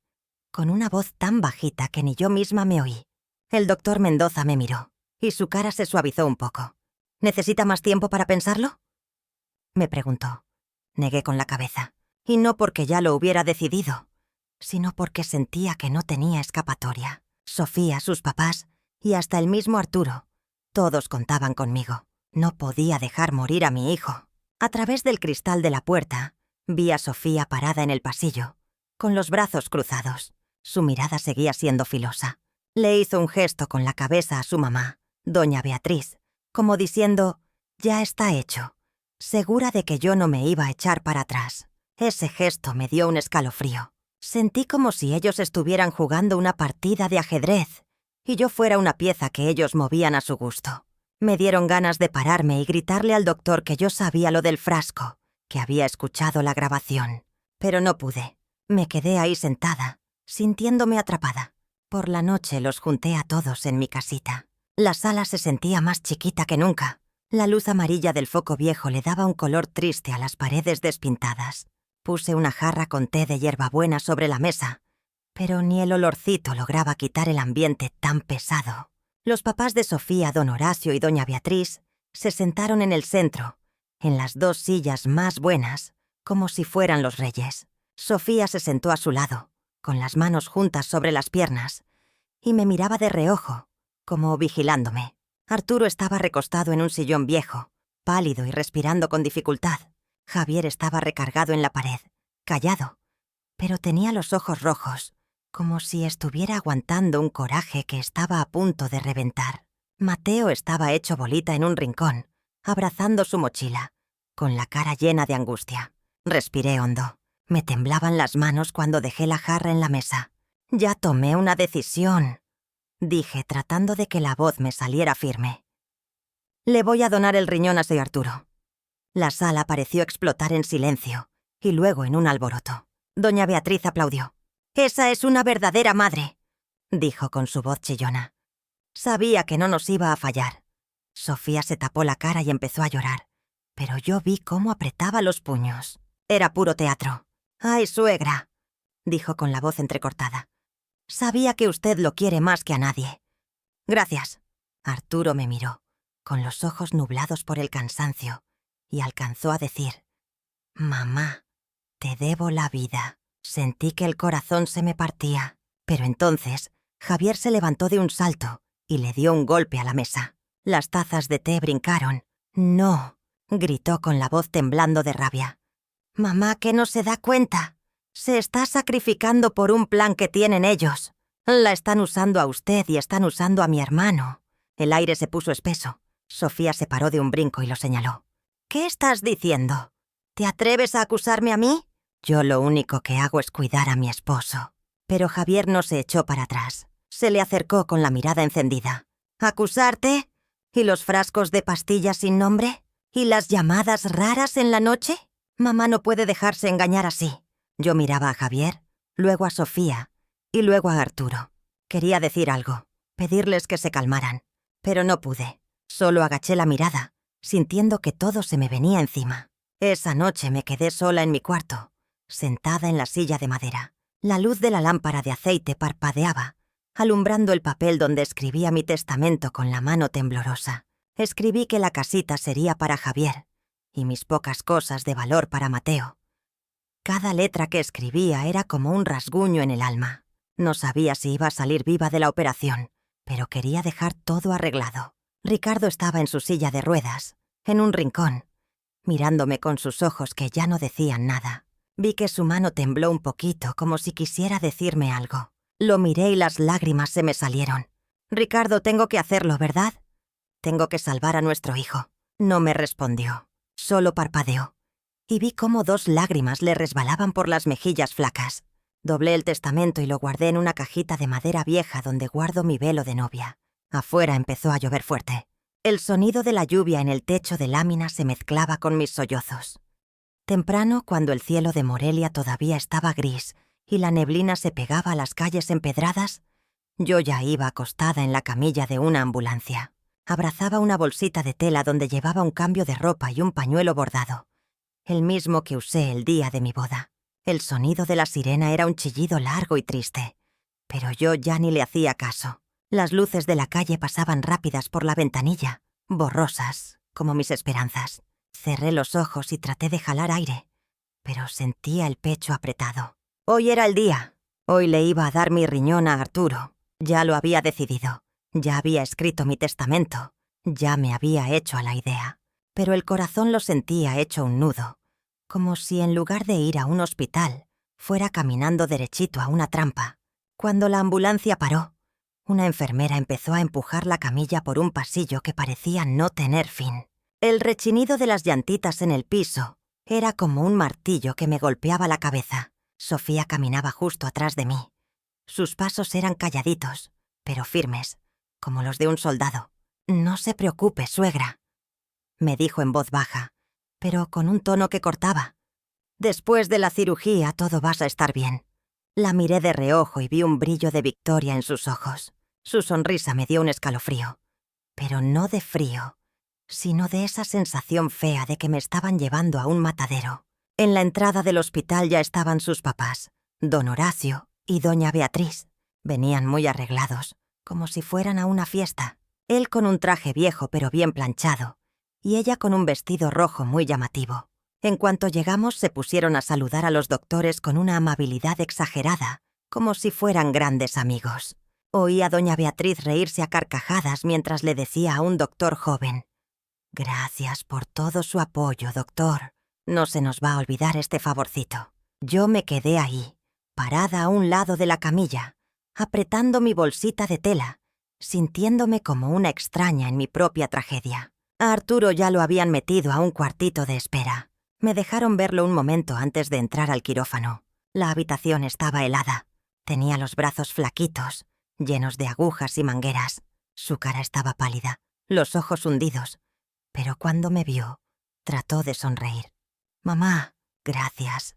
con una voz tan bajita que ni yo misma me oí. El doctor Mendoza me miró, y su cara se suavizó un poco. «¿Necesita más tiempo para pensarlo?», me preguntó. Negué con la cabeza, y no porque ya lo hubiera decidido, sino porque sentía que no tenía escapatoria. Sofía, sus papás y hasta el mismo Arturo, todos contaban conmigo. No podía dejar morir a mi hijo. A través del cristal de la puerta, vi a Sofía parada en el pasillo, con los brazos cruzados. Su mirada seguía siendo filosa. Le hizo un gesto con la cabeza a su mamá, doña Beatriz, como diciendo, «Ya está hecho», segura de que yo no me iba a echar para atrás. Ese gesto me dio un escalofrío. Sentí como si ellos estuvieran jugando una partida de ajedrez y yo fuera una pieza que ellos movían a su gusto. Me dieron ganas de pararme y gritarle al doctor que yo sabía lo del frasco, que había escuchado la grabación. Pero no pude. Me quedé ahí sentada, sintiéndome atrapada. Por la noche los junté a todos en mi casita. La sala se sentía más chiquita que nunca. La luz amarilla del foco viejo le daba un color triste a las paredes despintadas. Puse una jarra con té de hierbabuena sobre la mesa, pero ni el olorcito lograba quitar el ambiente tan pesado. Los papás de Sofía, don Horacio y doña Beatriz, se sentaron en el centro, en las dos sillas más buenas, como si fueran los reyes. Sofía se sentó a su lado, con las manos juntas sobre las piernas, y me miraba de reojo, como vigilándome. Arturo estaba recostado en un sillón viejo, pálido y respirando con dificultad. Javier estaba recargado en la pared, callado, pero tenía los ojos rojos, como si estuviera aguantando un coraje que estaba a punto de reventar. Mateo estaba hecho bolita en un rincón, abrazando su mochila, con la cara llena de angustia. Respiré hondo. Me temblaban las manos cuando dejé la jarra en la mesa. «Ya tomé una decisión», dije, tratando de que la voz me saliera firme. «Le voy a donar el riñón a Sir Arturo». La sala pareció explotar en silencio, y luego en un alboroto. Doña Beatriz aplaudió. «Esa es una verdadera madre», dijo con su voz chillona. Sabía que no nos iba a fallar. Sofía se tapó la cara y empezó a llorar, pero yo vi cómo apretaba los puños. Era puro teatro. «Ay, suegra», dijo con la voz entrecortada. «Sabía que usted lo quiere más que a nadie». «Gracias». Arturo me miró, con los ojos nublados por el cansancio, y alcanzó a decir, «Mamá, te debo la vida». Sentí que el corazón se me partía, pero entonces Javier se levantó de un salto y le dio un golpe a la mesa. Las tazas de té brincaron. «No», gritó con la voz temblando de rabia. «Mamá, que no se da cuenta. Se está sacrificando por un plan que tienen ellos. La están usando a usted y están usando a mi hermano». El aire se puso espeso. Sofía se paró de un brinco y lo señaló. «¿Qué estás diciendo? ¿Te atreves a acusarme a mí?» Yo lo único que hago es cuidar a mi esposo. Pero Javier no se echó para atrás. Se le acercó con la mirada encendida. «¿Acusarte? ¿Y los frascos de pastillas sin nombre? ¿Y las llamadas raras en la noche? Mamá no puede dejarse engañar así. Yo miraba a Javier, luego a Sofía y luego a Arturo. Quería decir algo, pedirles que se calmaran, pero no pude. Solo agaché la mirada, sintiendo que todo se me venía encima. Esa noche me quedé sola en mi cuarto, sentada en la silla de madera. La luz de la lámpara de aceite parpadeaba, alumbrando el papel donde escribía mi testamento con la mano temblorosa. Escribí que la casita sería para Javier y mis pocas cosas de valor para Mateo. Cada letra que escribía era como un rasguño en el alma. No sabía si iba a salir viva de la operación, pero quería dejar todo arreglado. Ricardo estaba en su silla de ruedas, en un rincón, mirándome con sus ojos que ya no decían nada. Vi que su mano tembló un poquito, como si quisiera decirme algo. Lo miré y las lágrimas se me salieron. «Ricardo, tengo que hacerlo, ¿verdad? Tengo que salvar a nuestro hijo». No me respondió, solo parpadeó. Y vi cómo 2 lágrimas le resbalaban por las mejillas flacas. Doblé el testamento y lo guardé en una cajita de madera vieja donde guardo mi velo de novia. Afuera empezó a llover fuerte. El sonido de la lluvia en el techo de lámina se mezclaba con mis sollozos. Temprano, cuando el cielo de Morelia todavía estaba gris y la neblina se pegaba a las calles empedradas, yo ya iba acostada en la camilla de una ambulancia. Abrazaba una bolsita de tela donde llevaba un cambio de ropa y un pañuelo bordado, el mismo que usé el día de mi boda. El sonido de la sirena era un chillido largo y triste, pero yo ya ni le hacía caso. Las luces de la calle pasaban rápidas por la ventanilla, borrosas, como mis esperanzas. Cerré los ojos y traté de jalar aire, pero sentía el pecho apretado. Hoy era el día. Hoy le iba a dar mi riñón a Arturo. Ya lo había decidido. Ya había escrito mi testamento. Ya me había hecho a la idea. Pero el corazón lo sentía hecho un nudo, como si en lugar de ir a un hospital, fuera caminando derechito a una trampa. Cuando la ambulancia paró, una enfermera empezó a empujar la camilla por un pasillo que parecía no tener fin. El rechinido de las llantitas en el piso era como un martillo que me golpeaba la cabeza. Sofía caminaba justo atrás de mí. Sus pasos eran calladitos, pero firmes, como los de un soldado. «No se preocupe, suegra», me dijo en voz baja, pero con un tono que cortaba. «Después de la cirugía todo vas a estar bien». La miré de reojo y vi un brillo de victoria en sus ojos. Su sonrisa me dio un escalofrío, pero no de frío, sino de esa sensación fea de que me estaban llevando a un matadero. En la entrada del hospital ya estaban sus papás, don Horacio y doña Beatriz. Venían muy arreglados, como si fueran a una fiesta. Él con un traje viejo pero bien planchado, y ella con un vestido rojo muy llamativo. En cuanto llegamos, se pusieron a saludar a los doctores con una amabilidad exagerada, como si fueran grandes amigos. Oí a doña Beatriz reírse a carcajadas mientras le decía a un doctor joven: «Gracias por todo su apoyo, doctor. No se nos va a olvidar este favorcito». Yo me quedé ahí, parada a un lado de la camilla, apretando mi bolsita de tela, sintiéndome como una extraña en mi propia tragedia. A Arturo ya lo habían metido a un cuartito de espera. Me dejaron verlo un momento antes de entrar al quirófano. La habitación estaba helada. Tenía los brazos flaquitos, llenos de agujas y mangueras. Su cara estaba pálida, los ojos hundidos. Pero cuando me vio, trató de sonreír. «Mamá, gracias»,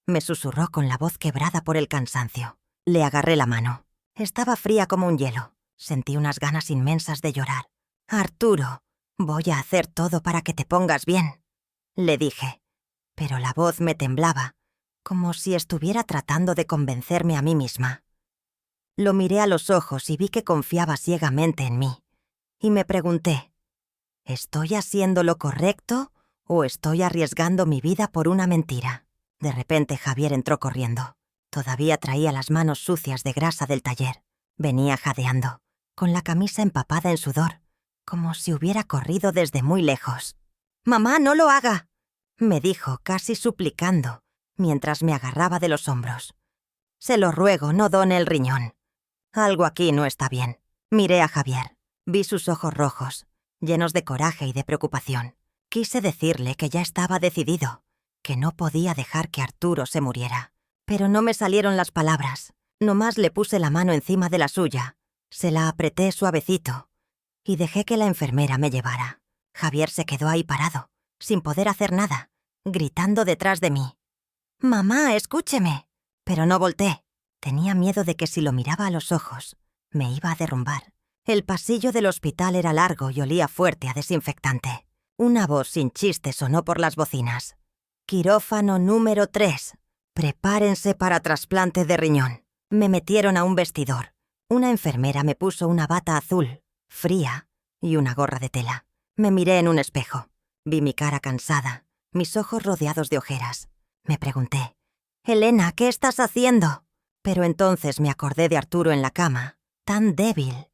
me susurró con la voz quebrada por el cansancio. Le agarré la mano. Estaba fría como un hielo. Sentí unas ganas inmensas de llorar. «Arturo, voy a hacer todo para que te pongas bien», le dije. Pero la voz me temblaba, como si estuviera tratando de convencerme a mí misma. Lo miré a los ojos y vi que confiaba ciegamente en mí. Y me pregunté: ¿estoy haciendo lo correcto o estoy arriesgando mi vida por una mentira? De repente Javier entró corriendo. Todavía traía las manos sucias de grasa del taller. Venía jadeando, con la camisa empapada en sudor, como si hubiera corrido desde muy lejos. «Mamá, no lo haga», me dijo, casi suplicando, mientras me agarraba de los hombros. «Se lo ruego, no done el riñón. Algo aquí no está bien». Miré a Javier. Vi sus ojos rojos, llenos de coraje y de preocupación. Quise decirle que ya estaba decidido, que no podía dejar que Arturo se muriera. Pero no me salieron las palabras. Nomás le puse la mano encima de la suya. Se la apreté suavecito y dejé que la enfermera me llevara. Javier se quedó ahí parado, sin poder hacer nada, gritando detrás de mí. «Mamá, escúcheme». Pero no volteé. Tenía miedo de que si lo miraba a los ojos, me iba a derrumbar. El pasillo del hospital era largo y olía fuerte a desinfectante. Una voz sin chiste sonó por las bocinas. «Quirófano número 3. Prepárense para trasplante de riñón». Me metieron a un vestidor. Una enfermera me puso una bata azul, fría, y una gorra de tela. Me miré en un espejo. Vi mi cara cansada, mis ojos rodeados de ojeras. Me pregunté, «Elena, ¿qué estás haciendo?» Pero entonces me acordé de Arturo en la cama, tan débil,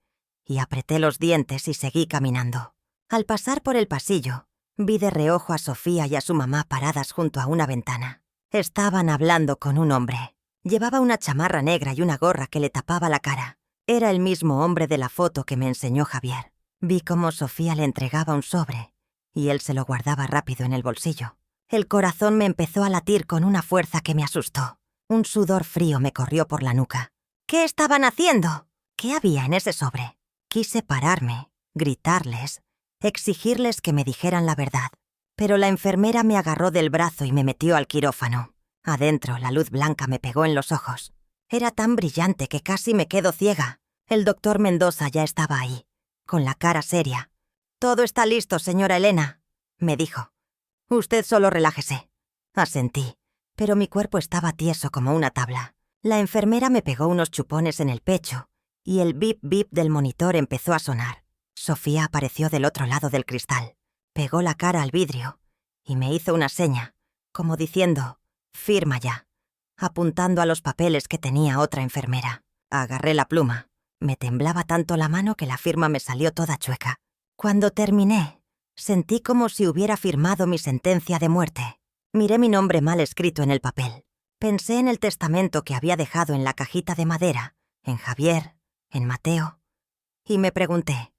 y apreté los dientes y seguí caminando. Al pasar por el pasillo, vi de reojo a Sofía y a su mamá paradas junto a una ventana. Estaban hablando con un hombre. Llevaba una chamarra negra y una gorra que le tapaba la cara. Era el mismo hombre de la foto que me enseñó Javier. Vi cómo Sofía le entregaba un sobre, y él se lo guardaba rápido en el bolsillo. El corazón me empezó a latir con una fuerza que me asustó. Un sudor frío me corrió por la nuca. ¿Qué estaban haciendo? ¿Qué había en ese sobre? Quise pararme, gritarles, exigirles que me dijeran la verdad. Pero la enfermera me agarró del brazo y me metió al quirófano. Adentro, la luz blanca me pegó en los ojos. Era tan brillante que casi me quedo ciega. El doctor Mendoza ya estaba ahí, con la cara seria. «Todo está listo, señora Elena», me dijo. «Usted solo relájese». Asentí, pero mi cuerpo estaba tieso como una tabla. La enfermera me pegó unos chupones en el pecho y el bip bip del monitor empezó a sonar. Sofía apareció del otro lado del cristal. Pegó la cara al vidrio y me hizo una seña, como diciendo, «Firma ya», apuntando a los papeles que tenía otra enfermera. Agarré la pluma. Me temblaba tanto la mano que la firma me salió toda chueca. Cuando terminé, sentí como si hubiera firmado mi sentencia de muerte. Miré mi nombre mal escrito en el papel. Pensé en el testamento que había dejado en la cajita de madera, en Javier, en Mateo, y me pregunté,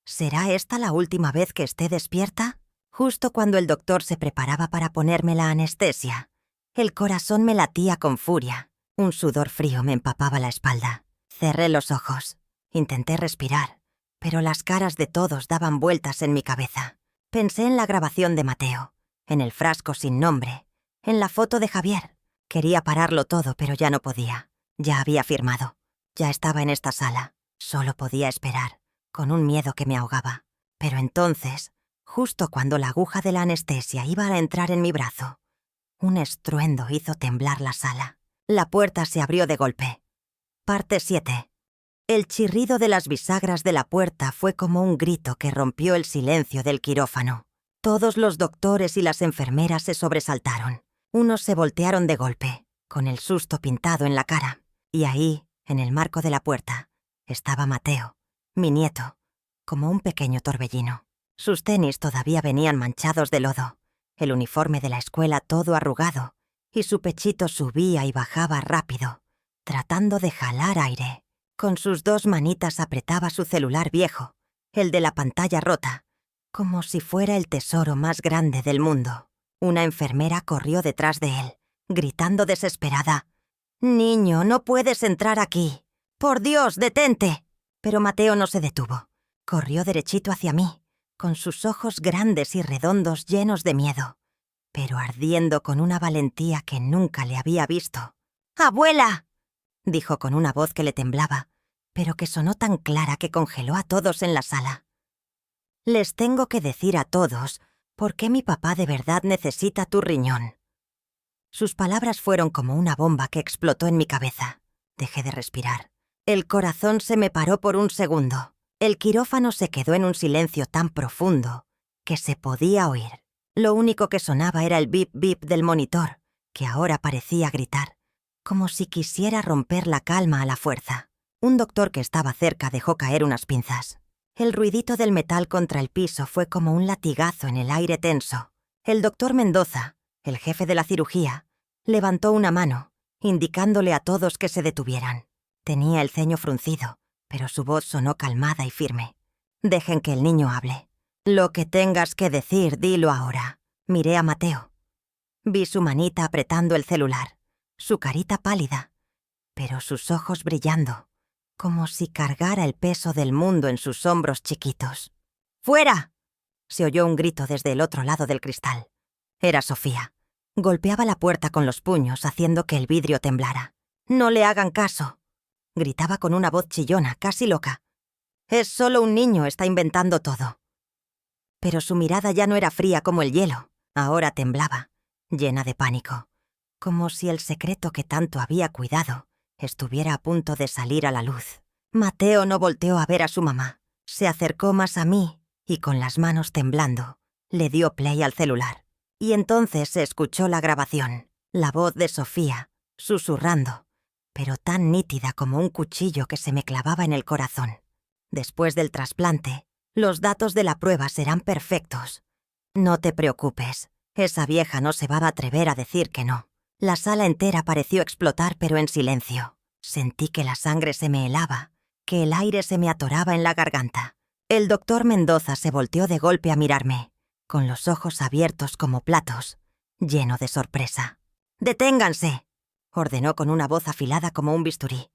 ¿será esta la última vez que esté despierta? Justo cuando el doctor se preparaba para ponerme la anestesia, el corazón me latía con furia. Un sudor frío me empapaba la espalda. Cerré los ojos. Intenté respirar, pero las caras de todos daban vueltas en mi cabeza. Pensé en la grabación de Mateo, en el frasco sin nombre, en la foto de Javier. Quería pararlo todo, pero ya no podía. Ya había firmado. Ya estaba en esta sala. Solo podía esperar, con un miedo que me ahogaba. Pero entonces, justo cuando la aguja de la anestesia iba a entrar en mi brazo, un estruendo hizo temblar la sala. La puerta se abrió de golpe. Parte 7. El chirrido de las bisagras de la puerta fue como un grito que rompió el silencio del quirófano. Todos los doctores y las enfermeras se sobresaltaron. Unos se voltearon de golpe, con el susto pintado en la cara. Y ahí, en el marco de la puerta, estaba Mateo, mi nieto, como un pequeño torbellino. Sus tenis todavía venían manchados de lodo, el uniforme de la escuela todo arrugado, y su pechito subía y bajaba rápido, tratando de jalar aire. Con sus dos manitas apretaba su celular viejo, el de la pantalla rota, como si fuera el tesoro más grande del mundo. Una enfermera corrió detrás de él, gritando desesperada, «Niño, no puedes entrar aquí. ¡Por Dios, detente!». Pero Mateo no se detuvo. Corrió derechito hacia mí, con sus ojos grandes y redondos llenos de miedo, pero ardiendo con una valentía que nunca le había visto. «¡Abuela!», dijo con una voz que le temblaba, pero que sonó tan clara que congeló a todos en la sala. «Les tengo que decir a todos por qué mi papá de verdad necesita tu riñón». Sus palabras fueron como una bomba que explotó en mi cabeza. Dejé de respirar. El corazón se me paró por un segundo. El quirófano se quedó en un silencio tan profundo que se podía oír. Lo único que sonaba era el bip bip del monitor, que ahora parecía gritar, como si quisiera romper la calma a la fuerza. Un doctor que estaba cerca dejó caer unas pinzas. El ruidito del metal contra el piso fue como un latigazo en el aire tenso. El doctor Mendoza, el jefe de la cirugía, levantó una mano, indicándole a todos que se detuvieran. Tenía el ceño fruncido, pero su voz sonó calmada y firme. «Dejen que el niño hable. Lo que tengas que decir, dilo ahora». Miré a Mateo. Vi su manita apretando el celular, su carita pálida, pero sus ojos brillando, como si cargara el peso del mundo en sus hombros chiquitos. ¡Fuera!, se oyó un grito desde el otro lado del cristal. Era Sofía. Golpeaba la puerta con los puños, haciendo que el vidrio temblara. «No le hagan caso», gritaba con una voz chillona, casi loca. «Es solo un niño, está inventando todo». Pero su mirada ya no era fría como el hielo, ahora temblaba, llena de pánico, como si el secreto que tanto había cuidado estuviera a punto de salir a la luz. Mateo no volteó a ver a su mamá. Se acercó más a mí y, con las manos temblando, le dio play al celular. Y entonces se escuchó la grabación, la voz de Sofía, susurrando, pero tan nítida como un cuchillo que se me clavaba en el corazón. «Después del trasplante, los datos de la prueba serán perfectos. No te preocupes, esa vieja no se va a atrever a decir que no». La sala entera pareció explotar, pero en silencio. Sentí que la sangre se me helaba, que el aire se me atoraba en la garganta. El doctor Mendoza se volteó de golpe a mirarme, con los ojos abiertos como platos, lleno de sorpresa. «¡Deténganse!», ordenó con una voz afilada como un bisturí.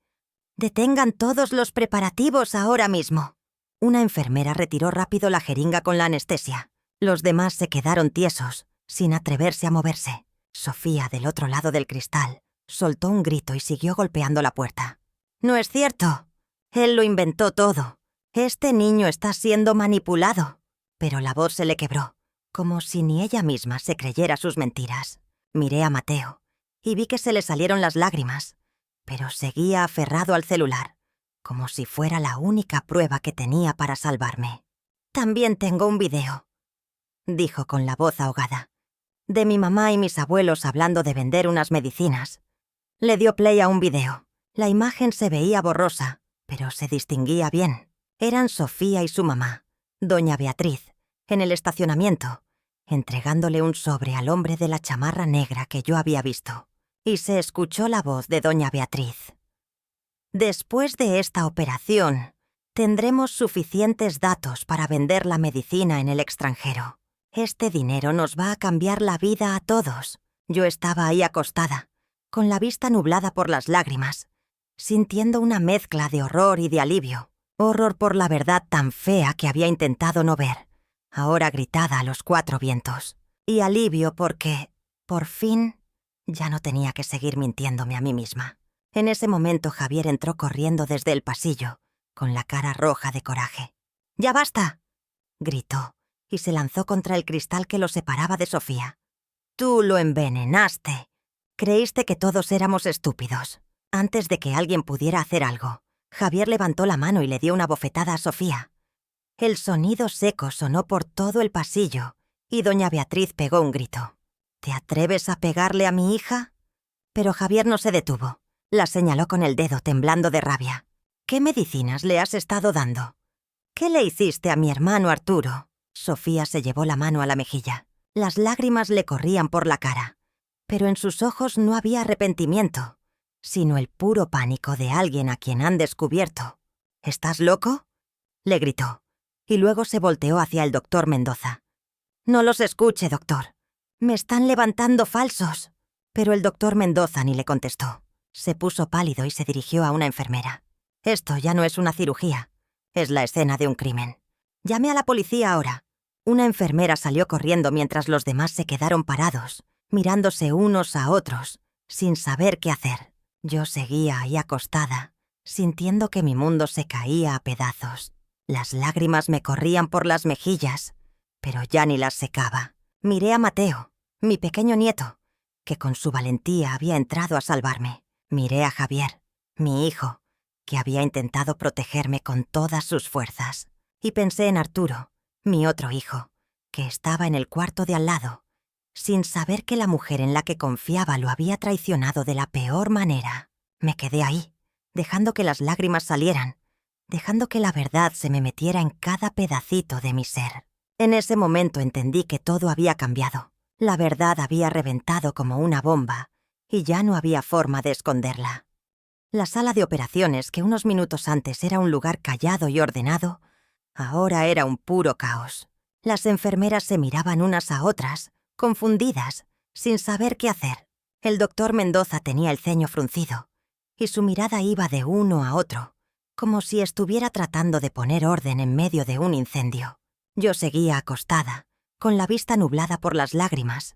«Detengan todos los preparativos ahora mismo». Una enfermera retiró rápido la jeringa con la anestesia. Los demás se quedaron tiesos, sin atreverse a moverse. Sofía, del otro lado del cristal, soltó un grito y siguió golpeando la puerta. «No es cierto. Él lo inventó todo. Este niño está siendo manipulado». Pero la voz se le quebró, como si ni ella misma se creyera sus mentiras. Miré a Mateo y vi que se le salieron las lágrimas, pero seguía aferrado al celular, como si fuera la única prueba que tenía para salvarme. «También tengo un video», dijo con la voz ahogada, «de mi mamá y mis abuelos hablando de vender unas medicinas». Le dio play a un video. La imagen se veía borrosa, pero se distinguía bien. Eran Sofía y su mamá, doña Beatriz, en el estacionamiento, entregándole un sobre al hombre de la chamarra negra que yo había visto. Y se escuchó la voz de doña Beatriz. «Después de esta operación, tendremos suficientes datos para vender la medicina en el extranjero. Este dinero nos va a cambiar la vida a todos». Yo estaba ahí acostada, con la vista nublada por las lágrimas, sintiendo una mezcla de horror y de alivio. Horror por la verdad tan fea que había intentado no ver, ahora gritada a los cuatro vientos. Y alivio porque, por fin, ya no tenía que seguir mintiéndome a mí misma. En ese momento Javier entró corriendo desde el pasillo, con la cara roja de coraje. «¡Ya basta!», gritó, y se lanzó contra el cristal que lo separaba de Sofía. «Tú lo envenenaste. Creíste que todos éramos estúpidos». Antes de que alguien pudiera hacer algo, Javier levantó la mano y le dio una bofetada a Sofía. El sonido seco sonó por todo el pasillo y doña Beatriz pegó un grito. «¿Te atreves a pegarle a mi hija?». Pero Javier no se detuvo. La señaló con el dedo, temblando de rabia. «¿Qué medicinas le has estado dando? ¿Qué le hiciste a mi hermano Arturo?». Sofía se llevó la mano a la mejilla. Las lágrimas le corrían por la cara, pero en sus ojos no había arrepentimiento, sino el puro pánico de alguien a quien han descubierto. «¿Estás loco?», le gritó, y luego se volteó hacia el doctor Mendoza. «No los escuche, doctor. Me están levantando falsos». Pero el doctor Mendoza ni le contestó. Se puso pálido y se dirigió a una enfermera. «Esto ya no es una cirugía, es la escena de un crimen. Llame a la policía ahora». Una enfermera salió corriendo mientras los demás se quedaron parados, mirándose unos a otros, sin saber qué hacer. Yo seguía ahí acostada, sintiendo que mi mundo se caía a pedazos. Las lágrimas me corrían por las mejillas, pero ya ni las secaba. Miré a Mateo, mi pequeño nieto, que con su valentía había entrado a salvarme. Miré a Javier, mi hijo, que había intentado protegerme con todas sus fuerzas. Y pensé en Arturo, mi otro hijo, que estaba en el cuarto de al lado, sin saber que la mujer en la que confiaba lo había traicionado de la peor manera. Me quedé ahí, dejando que las lágrimas salieran, dejando que la verdad se me metiera en cada pedacito de mi ser. En ese momento entendí que todo había cambiado. La verdad había reventado como una bomba, y ya no había forma de esconderla. La sala de operaciones, que unos minutos antes era un lugar callado y ordenado, ahora era un puro caos. Las enfermeras se miraban unas a otras, confundidas, sin saber qué hacer. El doctor Mendoza tenía el ceño fruncido, y su mirada iba de uno a otro, como si estuviera tratando de poner orden en medio de un incendio. Yo seguía acostada, con la vista nublada por las lágrimas,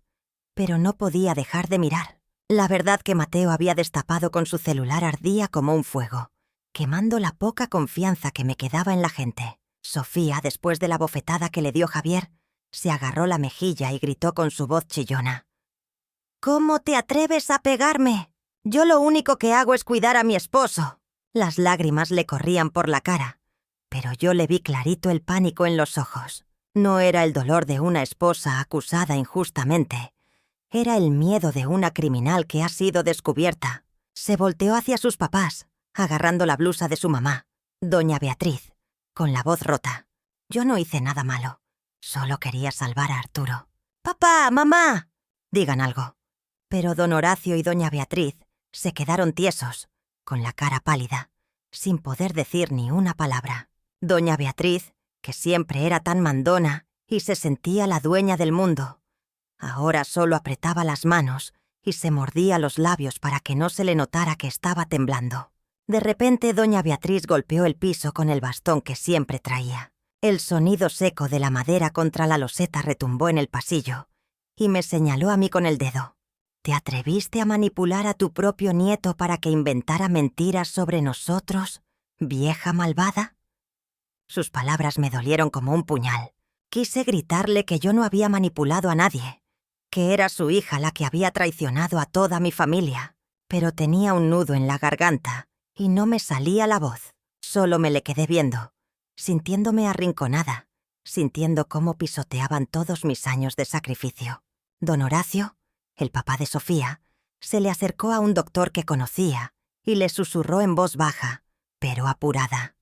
pero no podía dejar de mirar. La verdad que Mateo había destapado con su celular ardía como un fuego, quemando la poca confianza que me quedaba en la gente. Sofía, después de la bofetada que le dio Javier, se agarró la mejilla y gritó con su voz chillona: «¿Cómo te atreves a pegarme? Yo lo único que hago es cuidar a mi esposo». Las lágrimas le corrían por la cara, pero yo le vi clarito el pánico en los ojos. No era el dolor de una esposa acusada injustamente. Era el miedo de una criminal que ha sido descubierta. Se volteó hacia sus papás, agarrando la blusa de su mamá, doña Beatriz, con la voz rota. Yo no hice nada malo. Solo quería salvar a Arturo. «¡Papá! ¡Mamá!», digan algo. Pero don Horacio y doña Beatriz se quedaron tiesos, con la cara pálida, sin poder decir ni una palabra. Doña Beatriz, que siempre era tan mandona y se sentía la dueña del mundo, ahora solo apretaba las manos y se mordía los labios para que no se le notara que estaba temblando. De repente, doña Beatriz golpeó el piso con el bastón que siempre traía. El sonido seco de la madera contra la loseta retumbó en el pasillo y me señaló a mí con el dedo. «¿Te atreviste a manipular a tu propio nieto para que inventara mentiras sobre nosotros, vieja malvada?» Sus palabras me dolieron como un puñal. Quise gritarle que yo no había manipulado a nadie, que era su hija la que había traicionado a toda mi familia, pero tenía un nudo en la garganta y no me salía la voz. Solo me le quedé viendo, sintiéndome arrinconada, sintiendo cómo pisoteaban todos mis años de sacrificio. Don Horacio, el papá de Sofía, se le acercó a un doctor que conocía y le susurró en voz baja, pero apurada: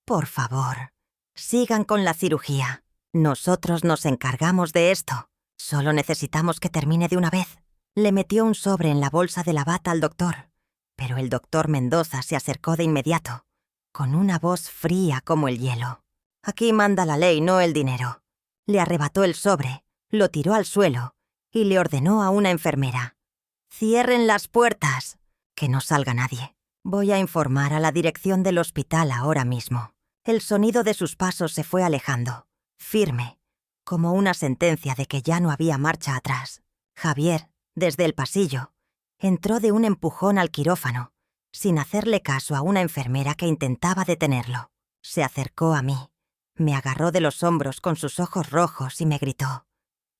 «Por favor, sigan con la cirugía. Nosotros nos encargamos de esto. Solo necesitamos que termine de una vez». Le metió un sobre en la bolsa de la bata al doctor, pero el doctor Mendoza se acercó de inmediato, con una voz fría como el hielo. «Aquí manda la ley, no el dinero». Le arrebató el sobre, lo tiró al suelo y le ordenó a una enfermera: «Cierren las puertas, que no salga nadie. Voy a informar a la dirección del hospital ahora mismo». El sonido de sus pasos se fue alejando, firme, como una sentencia de que ya no había marcha atrás. Javier, desde el pasillo, entró de un empujón al quirófano, sin hacerle caso a una enfermera que intentaba detenerlo. Se acercó a mí, me agarró de los hombros con sus ojos rojos y me gritó: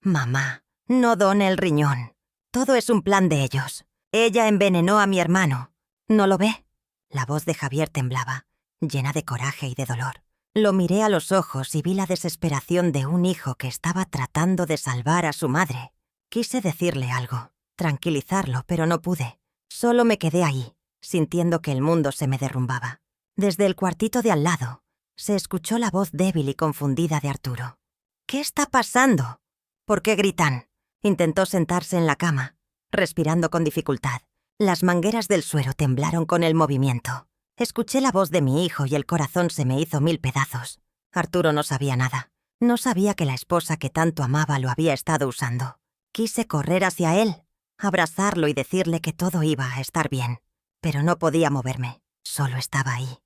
«Mamá, no done el riñón. Todo es un plan de ellos. Ella envenenó a mi hermano. ¿No lo ve?». La voz de Javier temblaba, llena de coraje y de dolor. Lo miré a los ojos y vi la desesperación de un hijo que estaba tratando de salvar a su madre. Quise decirle algo, tranquilizarlo, pero no pude. Solo me quedé ahí, sintiendo que el mundo se me derrumbaba. Desde el cuartito de al lado, se escuchó la voz débil y confundida de Arturo. «¿Qué está pasando? ¿Por qué gritan?». Intentó sentarse en la cama, respirando con dificultad. Las mangueras del suero temblaron con el movimiento. Escuché la voz de mi hijo y el corazón se me hizo 1000 pedazos. Arturo no sabía nada. No sabía que la esposa que tanto amaba lo había estado usando. Quise correr hacia él, abrazarlo y decirle que todo iba a estar bien. Pero no podía moverme. Solo estaba ahí,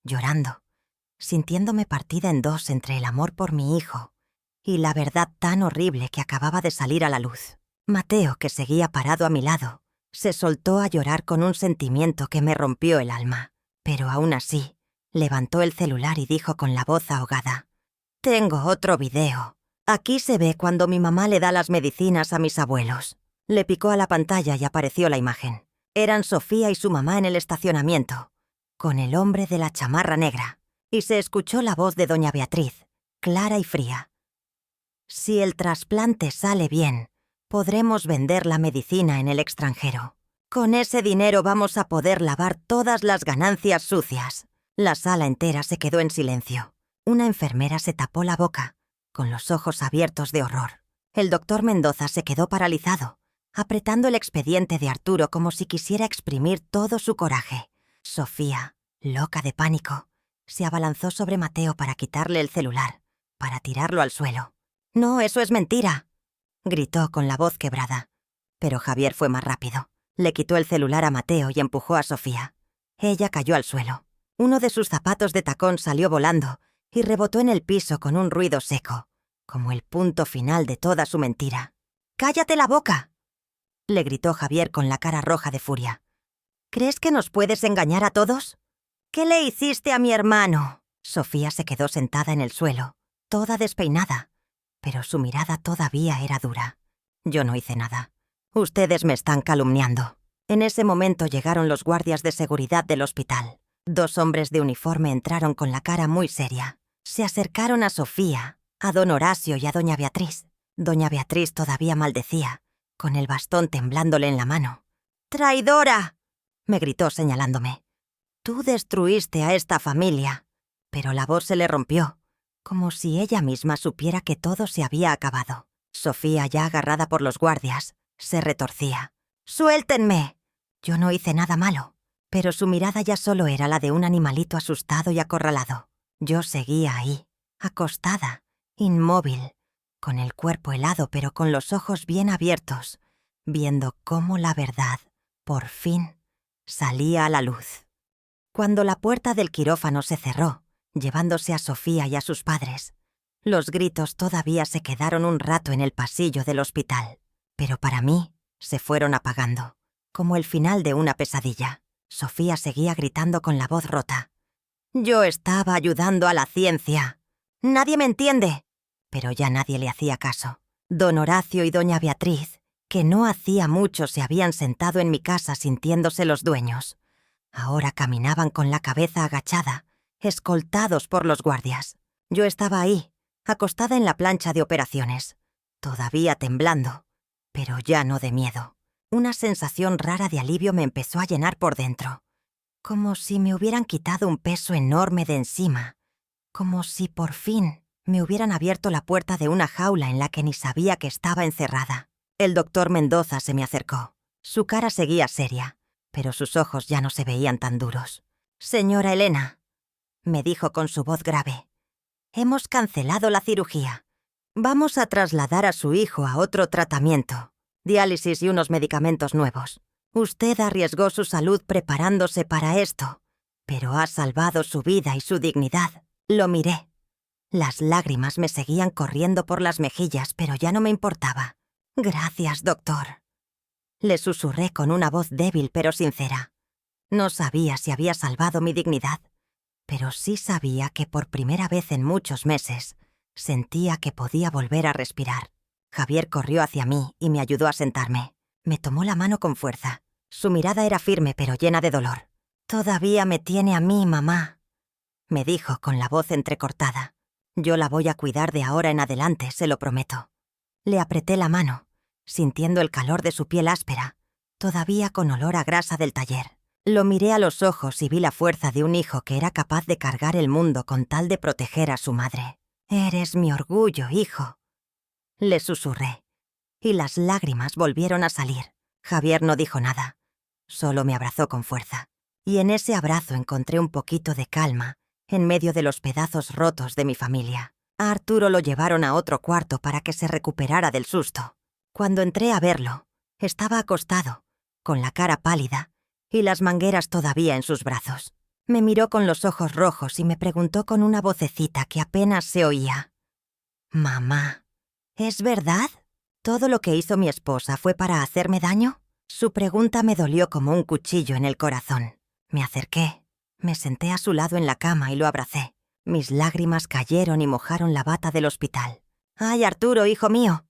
llorando, sintiéndome partida en dos entre el amor por mi hijo y la verdad tan horrible que acababa de salir a la luz. Mateo, que seguía parado a mi lado, se soltó a llorar con un sentimiento que me rompió el alma. Pero aún así, levantó el celular y dijo con la voz ahogada: «Tengo otro video. Aquí se ve cuando mi mamá le da las medicinas a mis abuelos». Le picó a la pantalla y apareció la imagen. Eran Sofía y su mamá en el estacionamiento, con el hombre de la chamarra negra, y se escuchó la voz de doña Beatriz, clara y fría: «Si el trasplante sale bien, podremos vender la medicina en el extranjero. Con ese dinero vamos a poder lavar todas las ganancias sucias». La sala entera se quedó en silencio. Una enfermera se tapó la boca, con los ojos abiertos de horror. El doctor Mendoza se quedó paralizado, apretando el expediente de Arturo como si quisiera exprimir todo su coraje. Sofía, loca de pánico, se abalanzó sobre Mateo para quitarle el celular, para tirarlo al suelo. «No, eso es mentira», gritó con la voz quebrada. Pero Javier fue más rápido. Le quitó el celular a Mateo y empujó a Sofía. Ella cayó al suelo. Uno de sus zapatos de tacón salió volando y rebotó en el piso con un ruido seco, como el punto final de toda su mentira. «¡Cállate la boca!», le gritó Javier con la cara roja de furia. «¿Crees que nos puedes engañar a todos? ¿Qué le hiciste a mi hermano?». Sofía se quedó sentada en el suelo, toda despeinada, pero su mirada todavía era dura. «Yo no hice nada. Ustedes me están calumniando». En ese momento llegaron los guardias de seguridad del hospital. 2 hombres de uniforme entraron con la cara muy seria. Se acercaron a Sofía, a don Horacio y a doña Beatriz. Doña Beatriz todavía maldecía, con el bastón temblándole en la mano. «¡Traidora!», me gritó señalándome. «Tú destruiste a esta familia». Pero la voz se le rompió, como si ella misma supiera que todo se había acabado. Sofía, ya agarrada por los guardias, se retorcía. «¡Suéltenme! Yo no hice nada malo». Pero su mirada ya solo era la de un animalito asustado y acorralado. Yo seguía ahí, acostada, inmóvil, con el cuerpo helado pero con los ojos bien abiertos, viendo cómo la verdad, por fin, salía a la luz. Cuando la puerta del quirófano se cerró, llevándose a Sofía y a sus padres, los gritos todavía se quedaron un rato en el pasillo del hospital, pero para mí se fueron apagando, como el final de una pesadilla. Sofía seguía gritando con la voz rota. «Yo estaba ayudando a la ciencia. Nadie me entiende». Pero ya nadie le hacía caso. Don Horacio y doña Beatriz, que no hacía mucho se habían sentado en mi casa sintiéndose los dueños, ahora caminaban con la cabeza agachada, escoltados por los guardias. Yo estaba ahí, acostada en la plancha de operaciones, todavía temblando, pero ya no de miedo. Una sensación rara de alivio me empezó a llenar por dentro, como si me hubieran quitado un peso enorme de encima, como si por fin me hubieran abierto la puerta de una jaula en la que ni sabía que estaba encerrada. El doctor Mendoza se me acercó. Su cara seguía seria, pero sus ojos ya no se veían tan duros. «Señora Elena», me dijo con su voz grave, «hemos cancelado la cirugía. Vamos a trasladar a su hijo a otro tratamiento. Diálisis y unos medicamentos nuevos. Usted arriesgó su salud preparándose para esto, pero ha salvado su vida y su dignidad». Lo miré. Las lágrimas me seguían corriendo por las mejillas, pero ya no me importaba. «Gracias, doctor», le susurré con una voz débil pero sincera. No sabía si había salvado mi dignidad, pero sí sabía que por primera vez en muchos meses sentía que podía volver a respirar. Javier corrió hacia mí y me ayudó a sentarme. Me tomó la mano con fuerza. Su mirada era firme pero llena de dolor. «Todavía me tiene a mí, mamá», me dijo con la voz entrecortada. «Yo la voy a cuidar de ahora en adelante, se lo prometo». Le apreté la mano, sintiendo el calor de su piel áspera, todavía con olor a grasa del taller. Lo miré a los ojos y vi la fuerza de un hijo que era capaz de cargar el mundo con tal de proteger a su madre. «Eres mi orgullo, hijo», le susurré, y las lágrimas volvieron a salir. Javier no dijo nada, solo me abrazó con fuerza, y en ese abrazo encontré un poquito de calma en medio de los pedazos rotos de mi familia. A Arturo lo llevaron a otro cuarto para que se recuperara del susto. Cuando entré a verlo, estaba acostado, con la cara pálida y las mangueras todavía en sus brazos. Me miró con los ojos rojos y me preguntó con una vocecita que apenas se oía. «Mamá, ¿es verdad? ¿Todo lo que hizo mi esposa fue para hacerme daño?». Su pregunta me dolió como un cuchillo en el corazón. Me acerqué, me senté a su lado en la cama y lo abracé. Mis lágrimas cayeron y mojaron la bata del hospital. «Ay, Arturo, hijo mío»,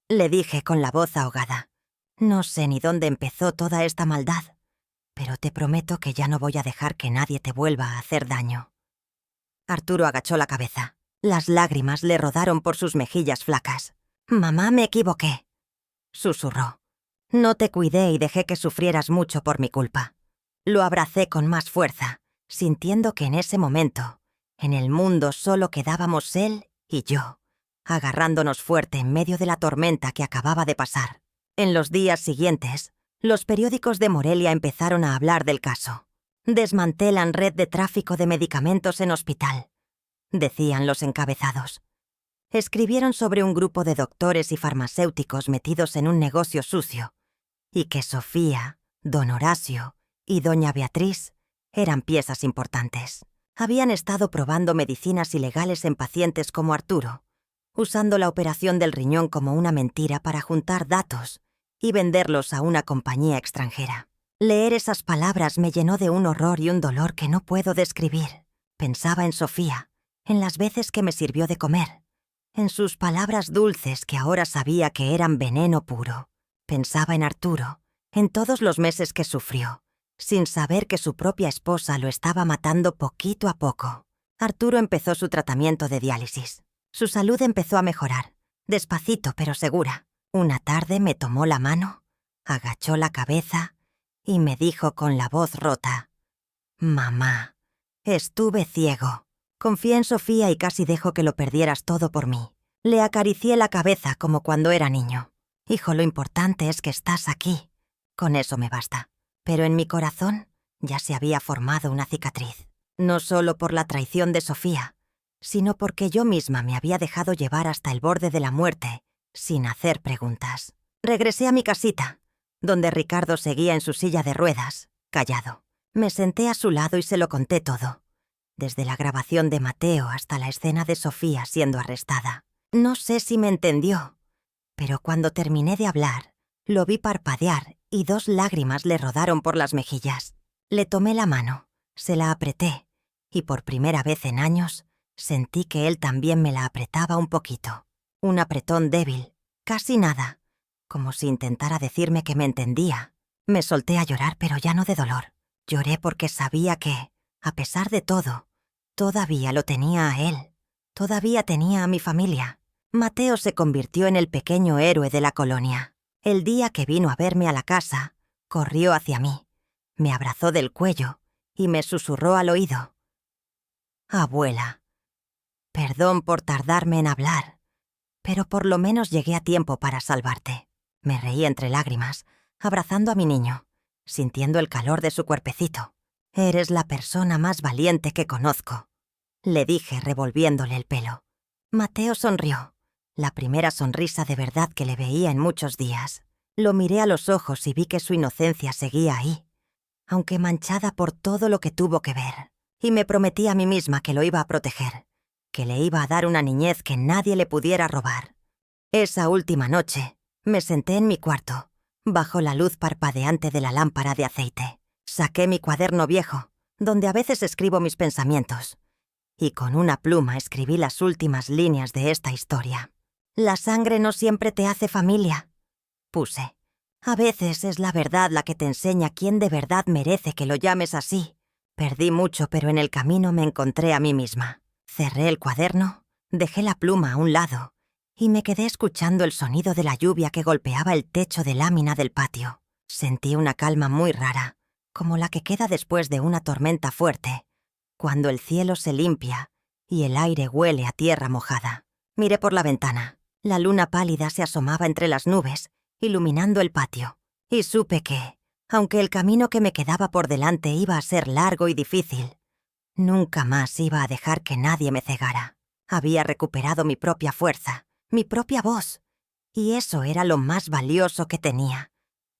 le dije con la voz ahogada. «No sé ni dónde empezó toda esta maldad, pero te prometo que ya no voy a dejar que nadie te vuelva a hacer daño». Arturo agachó la cabeza. Las lágrimas le rodaron por sus mejillas flacas. «Mamá, me equivoqué», susurró. «No te cuidé y dejé que sufrieras mucho por mi culpa». Lo abracé con más fuerza, sintiendo que en ese momento, en el mundo solo quedábamos él y yo, agarrándonos fuerte en medio de la tormenta que acababa de pasar. En los días siguientes, los periódicos de Morelia empezaron a hablar del caso. «Desmantelan red de tráfico de medicamentos en hospital», decían los encabezados. Escribieron sobre un grupo de doctores y farmacéuticos metidos en un negocio sucio, y que Sofía, don Horacio y doña Beatriz Eran piezas importantes. Habían estado probando medicinas ilegales en pacientes como Arturo, usando la operación del riñón como una mentira para juntar datos y venderlos a una compañía extranjera. Leer esas palabras me llenó de un horror y un dolor que no puedo describir. Pensaba en Sofía, en las veces que me sirvió de comer, en sus palabras dulces que ahora sabía que eran veneno puro. Pensaba en Arturo, en todos los meses que sufrió, sin saber que su propia esposa lo estaba matando poquito a poco. Arturo empezó su tratamiento de diálisis. Su salud empezó a mejorar, despacito pero segura. Una tarde me tomó la mano, agachó la cabeza y me dijo con la voz rota: «Mamá, estuve ciego. Confié en Sofía y casi dejo que lo perdieras todo por mí». Le acaricié la cabeza como cuando era niño. «Hijo, lo importante es que estás aquí. Con eso me basta». Pero en mi corazón ya se había formado una cicatriz. No solo por la traición de Sofía, sino porque yo misma me había dejado llevar hasta el borde de la muerte, sin hacer preguntas. Regresé a mi casita, donde Ricardo seguía en su silla de ruedas, callado. Me senté a su lado y se lo conté todo, desde la grabación de Mateo hasta la escena de Sofía siendo arrestada. No sé si me entendió, pero cuando terminé de hablar, lo vi parpadear y 2 lágrimas le rodaron por las mejillas. Le tomé la mano, se la apreté, y por primera vez en años sentí que él también me la apretaba un poquito. Un apretón débil, casi nada, como si intentara decirme que me entendía. Me solté a llorar, pero ya no de dolor. Lloré porque sabía que, a pesar de todo, todavía lo tenía a él. Todavía tenía a mi familia. Mateo se convirtió en el pequeño héroe de la colonia. El día que vino a verme a la casa, corrió hacia mí, me abrazó del cuello y me susurró al oído: «Abuela, perdón por tardarme en hablar, pero por lo menos llegué a tiempo para salvarte». Me reí entre lágrimas, abrazando a mi niño, sintiendo el calor de su cuerpecito. «Eres la persona más valiente que conozco», le dije revolviéndole el pelo. Mateo sonrió, la primera sonrisa de verdad que le veía en muchos días. Lo miré a los ojos y vi que su inocencia seguía ahí, aunque manchada por todo lo que tuvo que ver. Y me prometí a mí misma que lo iba a proteger, que le iba a dar una niñez que nadie le pudiera robar. Esa última noche, me senté en mi cuarto, bajo la luz parpadeante de la lámpara de aceite. Saqué mi cuaderno viejo, donde a veces escribo mis pensamientos, y con una pluma escribí las últimas líneas de esta historia. «La sangre no siempre te hace familia», puse. «A veces es la verdad la que te enseña quién de verdad merece que lo llames así». Perdí mucho, pero en el camino me encontré a mí misma. Cerré el cuaderno, dejé la pluma a un lado y me quedé escuchando el sonido de la lluvia que golpeaba el techo de lámina del patio. Sentí una calma muy rara, como la que queda después de una tormenta fuerte, cuando el cielo se limpia y el aire huele a tierra mojada. Miré por la ventana. La luna pálida se asomaba entre las nubes, iluminando el patio, y supe que, aunque el camino que me quedaba por delante iba a ser largo y difícil, nunca más iba a dejar que nadie me cegara. Había recuperado mi propia fuerza, mi propia voz, y eso era lo más valioso que tenía,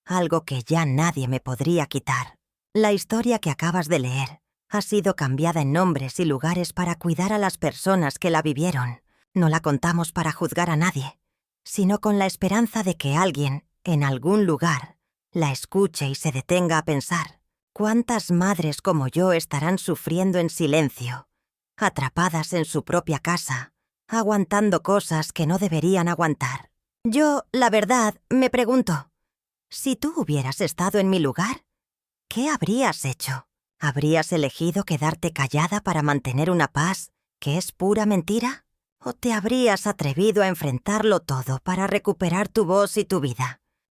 algo que ya nadie me podría quitar. La historia que acabas de leer ha sido cambiada en nombres y lugares para cuidar a las personas que la vivieron. No la contamos para juzgar a nadie, sino con la esperanza de que alguien, en algún lugar, la escuche y se detenga a pensar: ¿cuántas madres como yo estarán sufriendo en silencio, atrapadas en su propia casa, aguantando cosas que no deberían aguantar? Yo, la verdad, me pregunto, si tú hubieras estado en mi lugar, ¿qué habrías hecho? ¿Habrías elegido quedarte callada para mantener una paz que es pura mentira? ¿O te habrías atrevido a enfrentarlo todo para recuperar tu voz y tu vida?